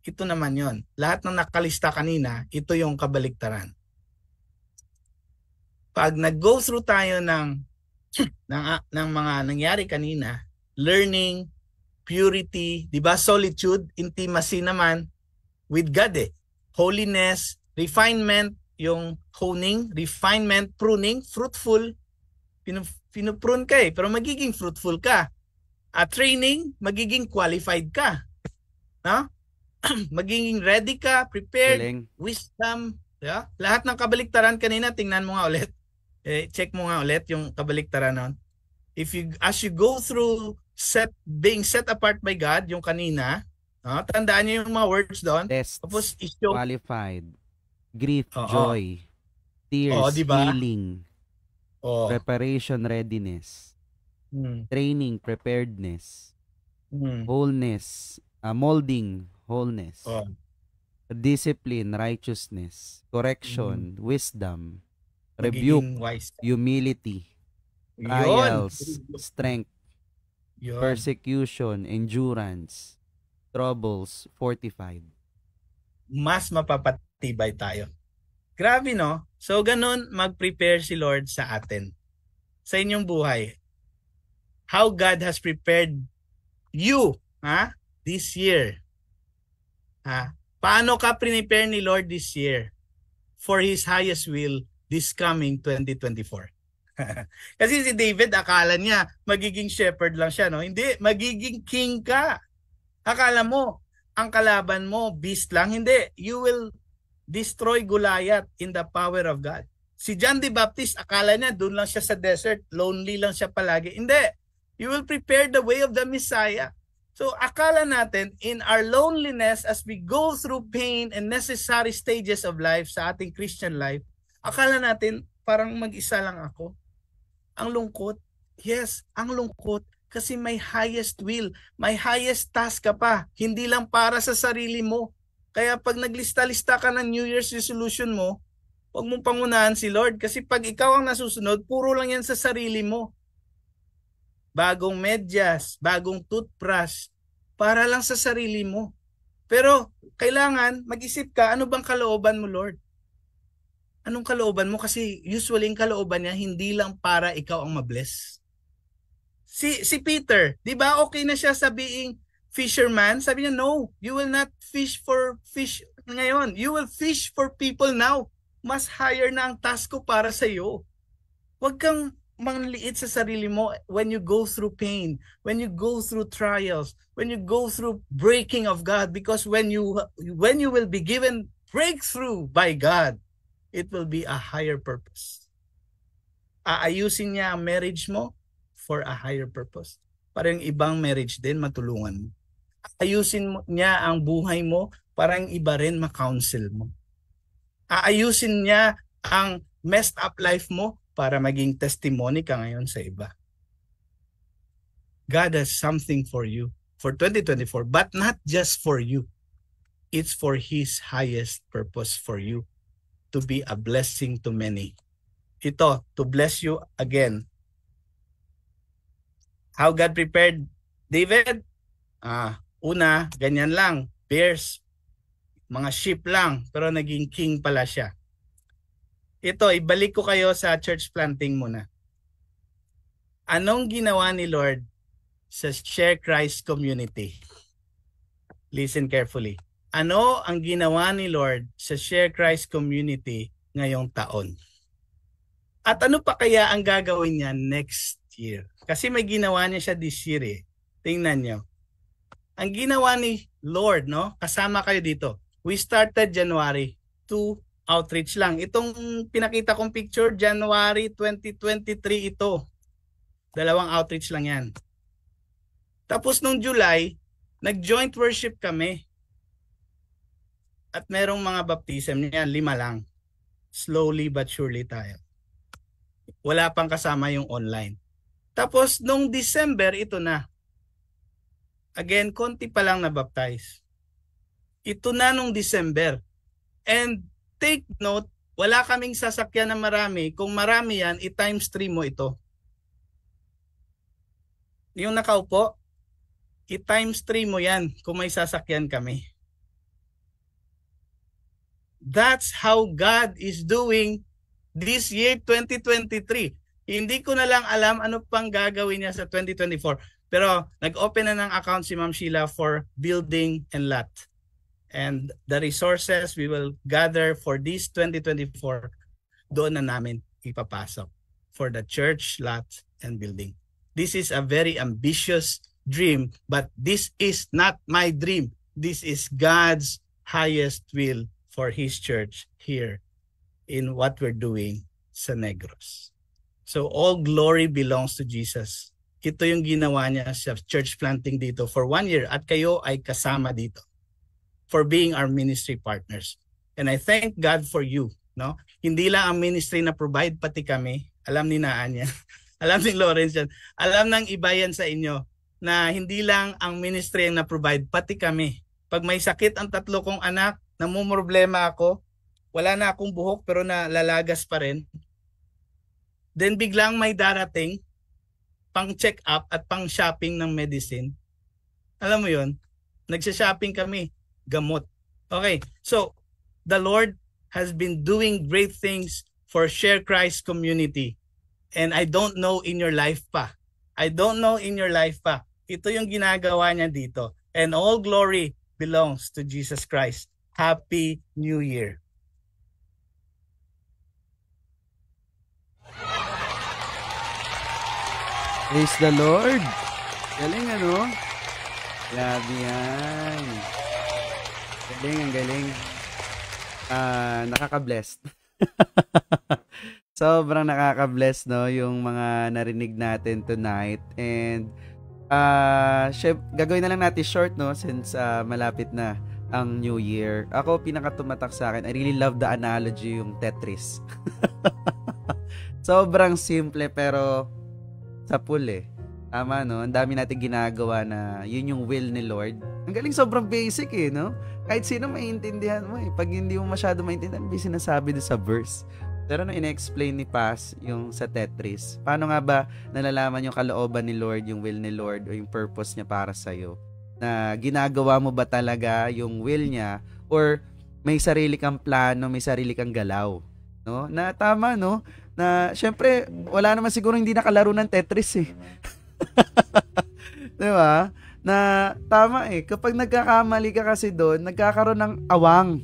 Ito naman yon. Lahat ng nakalista kanina, ito yung kabaliktaran. Pag nag-go through tayo ng mga nangyari kanina, learning, purity, di ba? Solitude, intimacy naman with God eh. Holiness, refinement, yung honing, refinement, pruning, fruitful, pinuprune ka eh, pero magiging fruitful ka. At training, magiging qualified ka. No? Magiging ready ka, prepared, Galing. wisdom. Yeah? Lahat ng kabaliktaran kanina, tingnan mo nga ulit. Check mo nga ulit yung kabaliktaran nun. As you go through being set apart by God, yung kanina, tandaan niyo yung mga words doon. Tests, Tapos qualified, grief, joy, tears, diba? healing, preparation, readiness, training, preparedness, wholeness, molding, wholeness, discipline, righteousness, correction, wisdom, rebuke, humility, trials, strength, persecution, endurance, troubles, fortified. Mas mapapatibay tayo. Grabe no? So ganun mag-prepare si Lord sa atin. Sa inyong buhay. How God has prepared you this year. Paano ka prepare ni Lord this year for His highest will this coming 2024? Kasi si David, akala niya magiging shepherd lang siya, no? Hindi, magiging king ka. Akala mo, ang kalaban mo, beast lang. Hindi, you will destroy Goliath in the power of God. Si John the Baptist, akala niya doon lang siya sa desert, lonely lang siya palagi. Hindi, you will prepare the way of the Messiah. So akala natin, in our loneliness, as we go through pain and necessary stages of life sa ating Christian life, akala natin, parang mag-isa lang ako. Ang lungkot. Yes, ang lungkot. Kasi may highest will, may highest task ka pa. Hindi lang para sa sarili mo. Kaya pag naglista-lista ka ng New Year's resolution mo, huwag mong pangunahan si Lord. Kasi pag ikaw ang nasusunod, puro lang yan sa sarili mo. Bagong medyas, bagong toothbrush, para lang sa sarili mo. Pero kailangan mag-isip ka, ano bang kalooban mo, Lord? Anong kalooban mo? Kasi usually yung kalooban niya, hindi lang para ikaw ang mabless. Si Peter, di ba okay na siya sa being fisherman? Sabi niya, no, you will not fish for fish ngayon. You will fish for people now. Mas higher na ang task ko para sa iyo. Huwag kang mangliit sa sarili mo when you go through pain, when you go through trials, when you go through breaking of God, because when you will be given breakthrough by God, it will be a higher purpose. Aayusin niya ang marriage mo for a higher purpose. Para yung ibang marriage din matulungan mo. Aayusin niya ang buhay mo para yung iba rin ma-counsel mo. Aayusin niya ang messed up life mo para maging testimony ka ngayon sa iba. God has something for you for 2024, but not just for you. It's for His highest purpose for you, to be a blessing to many. Ito, to bless you again. How God prepared David? Una, ganyan lang, bears, mga sheep lang, pero naging king pala siya. Ito, ibalik ko kayo sa church planting muna. Anong ginawa ni Lord sa Share Christ community? Listen carefully. Ano ang ginawa ni Lord sa Share Christ community ngayong taon? At ano pa kaya ang gagawin niya next year? Kasi may ginawa niya siya this year eh. Tingnan niyo. Ang ginawa ni Lord, no? Kasama kayo dito. We started January 2 outreach lang. Itong pinakita kong picture, January 2023 ito. 2 outreach lang yan. Tapos nung July, nag-joint worship kami. At merong mga baptism niyan, 5 lang. Slowly but surely tayo. Wala pang kasama yung online. Tapos nung December, ito na. Again, konti pa lang na-baptize. Ito na nung December. And take note, wala kaming sasakyan na marami. Kung marami yan, i-times 3 mo ito. Yung nakaupo, i-times 3 mo yan kung may sasakyan kami. That's how God is doing this year 2023. Hindi ko na lang alam ano pang gagawin niya sa 2024. Pero nag-open na ng account si Ma'am Sheila for building and lot. And the resources we will gather for this 2024, doon na namin ipapasok for the church, lot, and building. This is a very ambitious dream, but this is not my dream. This is God's highest will for His church here in what we're doing sa Negros. So all glory belongs to Jesus. Ito yung ginawa niya sa church planting dito for 1 year at kayo ay kasama dito for being our ministry partners. And I thank God for you. No? Hindi lang ang ministry na provide, pati kami. Alam ni Naan yan. Alam ni Lawrence yan. Alam ng iba yan sa inyo na hindi lang ang ministry ang na-provide, pati kami. Pag may sakit ang 3 kong anak, namumroblema ako, wala na akong buhok pero nalalagas pa rin. Then biglang may darating pang check up at pang shopping ng medicine. Alam mo yon, nagsha-shopping kami, gamot. Okay, so the Lord has been doing great things for Share Christ community. And I don't know in your life pa. I don't know in your life pa. Ito yung ginagawa niya dito. And all glory belongs to Jesus Christ. Happy New Year. Praise the Lord. Galing ano? Grabe yan. Galing, ang galing. Nakaka-blessed. Sobrang nakaka-bless, no, yung mga narinig natin tonight. And gagawin na lang natin short, no, since malapit na ang New Year. Ako, pinakatumatak sa akin, I really love the analogy, yung Tetris. Sobrang simple pero sa pool eh. Tama, no? Ang dami natin ginagawa na yun yung will ni Lord. Ang galing, sobrang basic eh, no? Kahit sino maintindihan mo eh. Pag hindi mo masyado maintindihan, may sinasabi doon sa verse. Pero na ina-explain ni Paz yung sa Tetris, paano nga ba nalalaman yung kalooban ni Lord, yung will ni Lord, o yung purpose niya para sa'yo? Na ginagawa mo ba talaga yung will niya, or may sarili kang plano, may sarili kang galaw? No? Na tama, no? Na syempre, wala naman siguro hindi nakalaro ng Tetris eh. Diba? Na tama eh. Kapag nagkakamali ka kasi doon, nagkakaroon ng awang.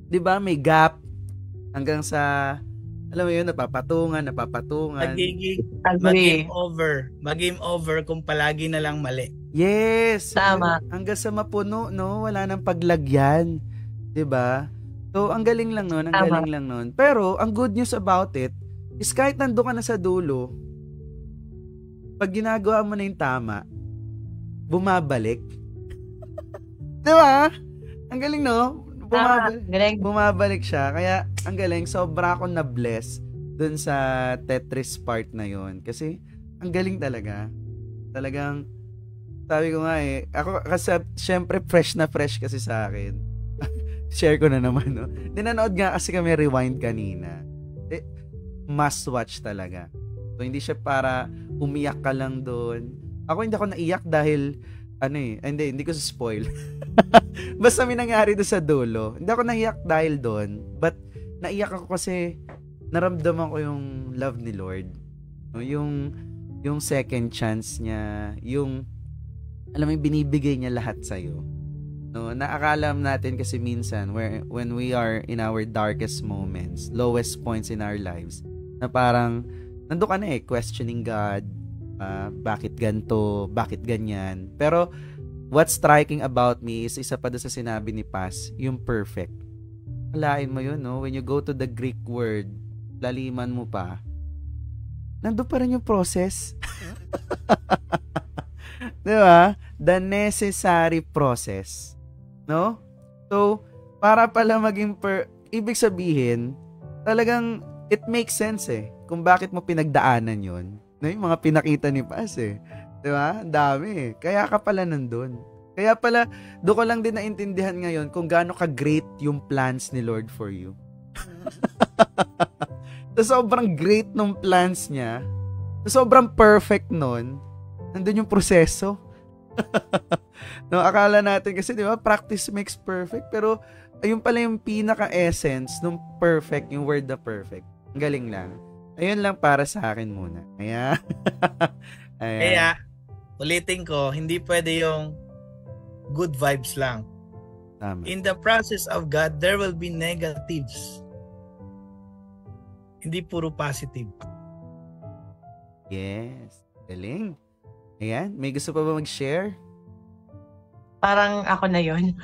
Diba? May gap. Hanggang sa, alam mo yun, napapatungan. Mag-game over kung palagi na lang mali. Yes. Tama. Hanggang sa mapuno, no? Wala nang paglagyan. Diba? So, So, ang galing lang nun, Tama. Pero, ang good news about it, is kahit nandun ka na sa dulo, pag ginagawa mo na yung tama, bumabalik. Di ba? Ang galing, no? Galing. Bumabalik siya. Kaya, ang galing, sobra akong na-bless dun sa Tetris part na yon. Kasi, ang galing talaga. Talagang, sabi ko nga ako kasi, syempre, fresh na fresh kasi sa akin. Share ko na naman, no? Dinanood nga kasi kami rewind kanina. Must watch talaga. So, hindi siya para umiyak ka lang doon. Ako hindi ako naiyak dahil hindi ko spoil. Basta may nangyari doon sa dulo. Hindi ako naiyak dahil doon, but naiyak ako kasi naramdaman ko yung love ni Lord. No, yung second chance niya, yung alam mo, binibigay niya lahat sa iyo. No, naakalam natin kasi minsan when we are in our darkest moments, lowest points in our lives, na parang nandun ka na questioning God, bakit ganto, bakit ganyan. Pero what's striking about me is isa pa doon sa sinabi ni Paz, yung perfect. Alain mo yun, no? When you go to the Greek word, laliman mo pa, nandun pa rin yung process. Diba? The necessary process. No? So, para pala maging ibig sabihin, talagang it makes sense kung bakit mo pinagdaanan yon. No, yung mga pinakita ni Paz diba? Ang dami Kaya ka pala nandun. Kaya pala, doon ko lang din naintindihan ngayon kung gaano ka-great yung plans ni Lord for you. So, sobrang great nung plans niya. So, sobrang perfect nun. Nandun yung proseso. No, akala natin kasi, di ba, practice makes perfect. Pero, ayun pala yung pinaka-essence nung perfect, yung word na perfect. Ang galing lang. Ayun lang para sa akin muna. Ayan. Kaya, ulitin ko, hindi pwede yung good vibes lang. Tama. In the process of God, there will be negatives. Hindi puro positive. Yes. Galing. Ayan. May gusto pa ba mag-share? Parang ako na yun.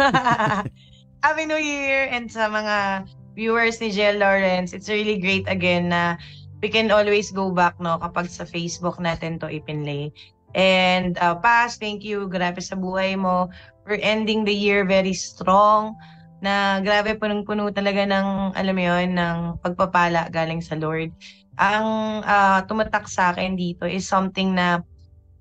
Happy New Year! And sa mga viewers ni Jill Lawrence, it's really great again na we can always go back, no, kapag sa Facebook natin to ipinlay. And Paz, thank you. Grabe sa buhay mo. We're ending the year very strong. Na grabe, punong-puno talaga ng, alam mo yun, ng pagpapala galing sa Lord. Ang tumatak sa akin dito is something na,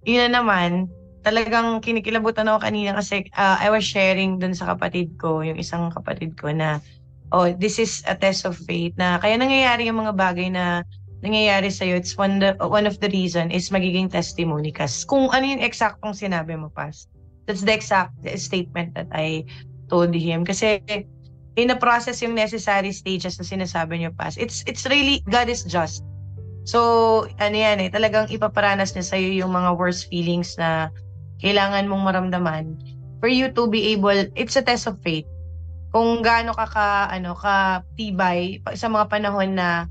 yun na naman, talagang kinikilabutan ako kanina kasi I was sharing dun sa kapatid ko, yung isang kapatid ko na, this is a test of faith na kaya nangyayari yung mga bagay na nangyayari sa'yo. It's one of the reason is magiging testimony kas. Kung ano yung eksaktong sinabi mo, Pas. That's the exact statement that I told him. Kasi in the process yung necessary stages na sinasabi niyo, Pas. It's really, God is just. So, ano yan talagang ipaparanas niya sa'yo yung mga worst feelings na kailangan mong maramdaman for you to be able, it's a test of faith. Kung gaano ka tibay sa mga panahon na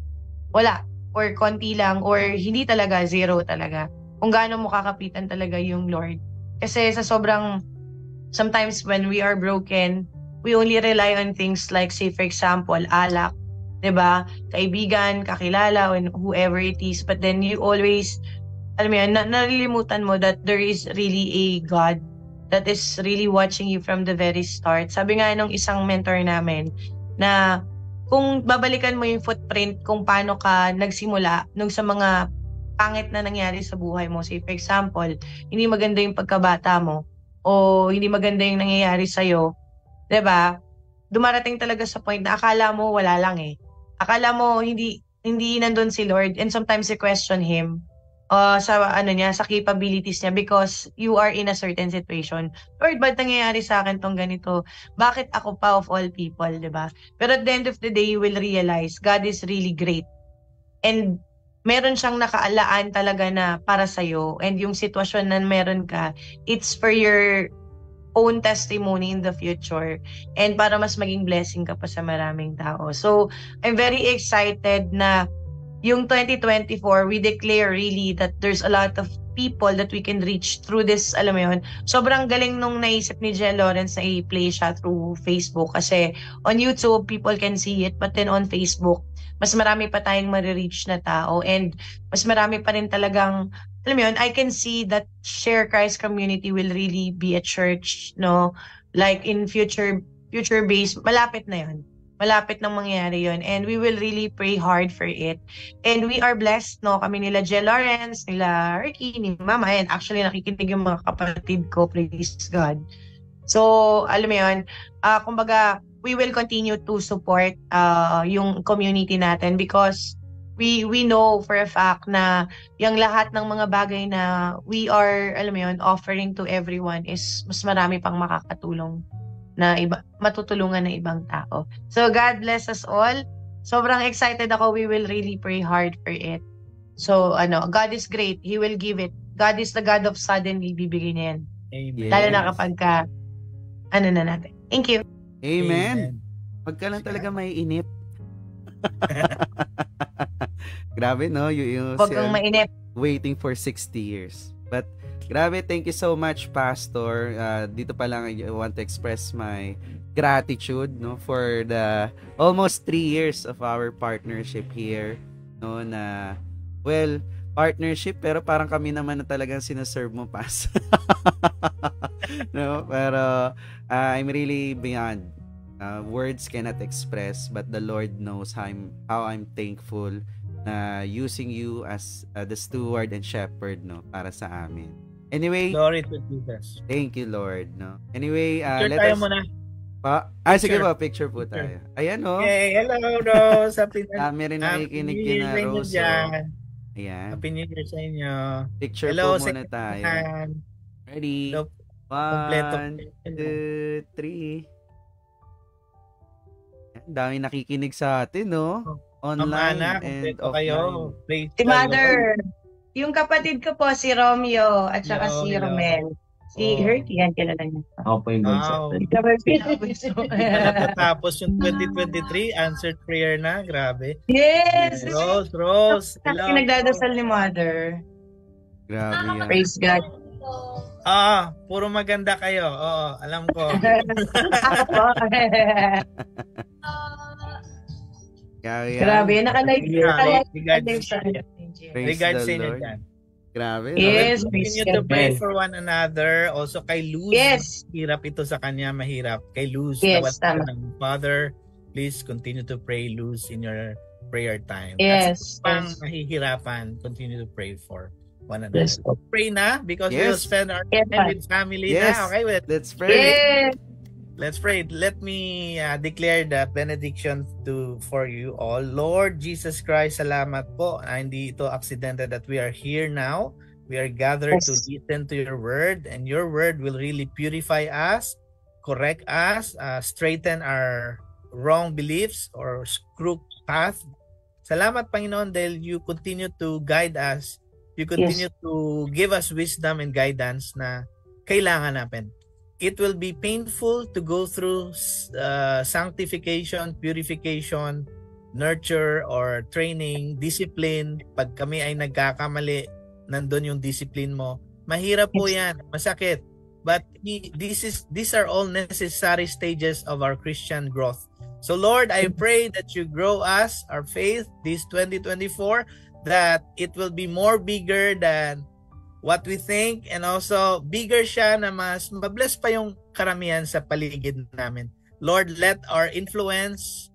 wala, or konti lang, or hindi talaga, zero talaga. Kung gaano mo kakapitan talaga yung Lord. Kasi sa sobrang, sometimes when we are broken, we only rely on things like, say for example, alak, 'di ba? Kaibigan, kakilala, and whoever it is. But then you always, alam mo yan, narilimutan mo that there is really a God that is really watching you from the very start. Sabi nga nung isang mentor namin na kung babalikan mo yung footprint kung paano ka nagsimula nung sa mga pangit na nangyari sa buhay mo. Say for example, hindi maganda yung pagkabata mo o hindi maganda yung nangyayari sa'yo, 'di ba? Dumarating talaga sa point na akala mo wala lang Akala mo hindi nandun si Lord, and sometimes you question him sa capabilities niya because you are in a certain situation. Lord, ba't nangyayari sa akin tong ganito? Bakit ako pa of all people, di ba? Pero at the end of the day, you will realize God is really great. And meron siyang nakaalaan talaga na para sa'yo. And yung sitwasyon na meron ka, it's for your own testimony in the future and para mas maging blessing ka pa sa maraming tao. So, I'm very excited na yung 2024, we declare really that there's a lot of people that we can reach through this, alam mo yun. Sobrang galing nung naisip ni Jen Lawrence na i-play siya through Facebook kasi on YouTube, people can see it, but then on Facebook, mas marami pa tayong marireach na tao and mas marami pa rin talagang, alam mo yun, I can see that Share Christ community will really be a church, no? Like in future base, malapit na yun. Malapit nang mangyari yon and we will really pray hard for it. And we are blessed, no? Kami nila Jill Lawrence, nila Ricky, ni Mama, and actually nakikinig yung mga kapatid ko, praise God. So, alam mo yun, kumbaga, we will continue to support yung community natin because we know for a fact na yung lahat ng mga bagay na we are, alam mo yun, offering to everyone is mas marami pang makakatulong na matutulungan ng ibang tao. So God bless us all. Sobrang excited ako. We will really pray hard for it. So God is great. He will give it. God is the God of suddenly, bibigyan niya yan. Amen. Lalo na kapag na natin. Thank you. Amen. Pagka lang talaga may inip. Grabe, no? Huwag kang mainip. Waiting for 60 years. But grabe, thank you so much, Pastor. Dito pa lang I want to express my gratitude, no, for the almost 3 years of our partnership here, no, na partnership pero parang kami naman na talagang sinaserve mo, Pas. No, pero I'm really beyond words cannot express, but the Lord knows how I'm thankful na using you as the steward and shepherd, no, para sa amin. Anyway, glory to Jesus. Thank you, Lord, no. Anyway, let us muna. Sige po, picture po tayo. Ayan, no. Hey, hello, Rose. Happy rin nakikinig din na Rose. Ayan. Happy New Year sa inyo. Picture hello, po muna tayo. Ready? Hello. 1, 2, 3. Dami nakikinig sa atin, no? Online and offline. Si Mother. Yung kapatid ko po, si Romeo, at saka si Romel. Si Herty, yan, kilala niya. Ako po yung Tapos yung 2023, answered prayer na. Grabe. Yes! Rose. Hello. Nagdadasal ni Mother. Grabe yan. Praise God. Puro maganda kayo. Oo, alam ko. Ako po. Grabe, naka-live sa regards sa inyo dyan. Grabe. Yes, continue to pray for one another. Also kay Luz. Yes. Hirap ito sa kanya, mahirap. Kay Luz, yes, Father, please continue to pray, Luz, in your prayer time. Yes. Pang mahihirapan, continue to pray for one another. Yes. Pray na because we'll spend our time with family now. Okay, let's pray. Yes. Let's pray. Let me declare the benediction for you all. Lord Jesus Christ, salamat po. Hindi ito accidental that we are here now. We are gathered to listen to your word, and your word will really purify us, correct us, straighten our wrong beliefs or crooked path. Salamat, Panginoon, dahil you continue to guide us. You continue to give us wisdom and guidance na kailangan natin. It will be painful to go through sanctification, purification, nurture, or training, discipline. Pag kami ay nagkakamali, nandun yung discipline mo. Mahirap po yan, masakit. But these are all necessary stages of our Christian growth. So Lord, I pray that you grow us, our faith, this 2024, that it will be more bigger than what we think, and also bigger siya na mas mabless pa yung karamihan sa paligid namin. Lord, let our influence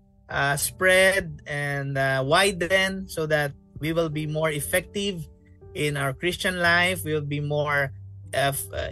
spread and widen so that we will be more effective in our Christian life. We will be more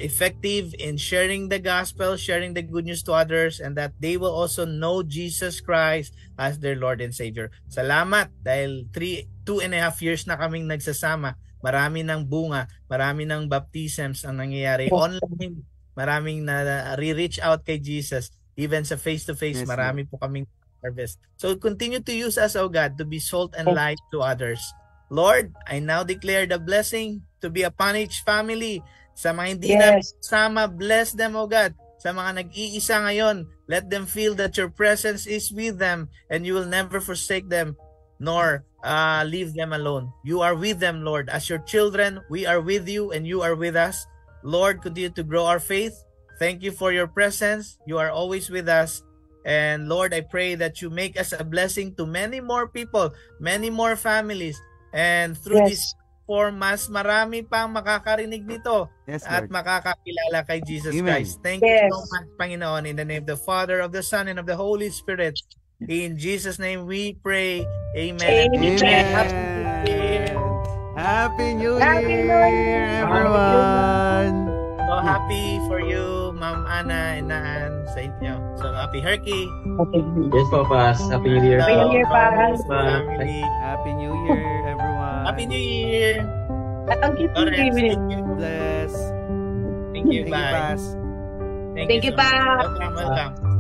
effective in sharing the gospel, sharing the good news to others, and that they will also know Jesus Christ as their Lord and Savior. Salamat dahil 2.5 years na kaming nagsasama. Marami ng bunga, marami ng baptisms ang nangyayari online. Maraming na-reach out kay Jesus. Even sa face-to-face, marami po kaming harvest. So continue to use us, O God, to be salt and light to others. Lord, I now declare the blessing to be upon each family. Sa mga hindi na sama, bless them, O God. Sa mga nag-iisa ngayon, let them feel that your presence is with them and you will never forsake them, nor leave them alone. You are with them, Lord. As your children, we are with you and you are with us. Lord, continue to grow our faith. Thank you for your presence. You are always with us. And Lord, I pray that you make us a blessing to many more people, many more families. And through this platform, mas marami pang makakarinig nito at makakakilala kay Jesus Christ. Thank you so much, Panginoon, in the name of the Father, of the Son, and of the Holy Spirit. In Jesus' name we pray. Amen. Amen. Happy New Year, everyone. So happy for you, Ma'am Ana and Naan, sa inyo. So happy Herky. Yes po, Pas. Happy New Year. Happy New Year, Pas. Happy New Year, everyone. Happy New Year. At ang cute ng Lawrence, Bless. Thank you. Thank you, Bye. Pas. Thank you, Pas. Welcome.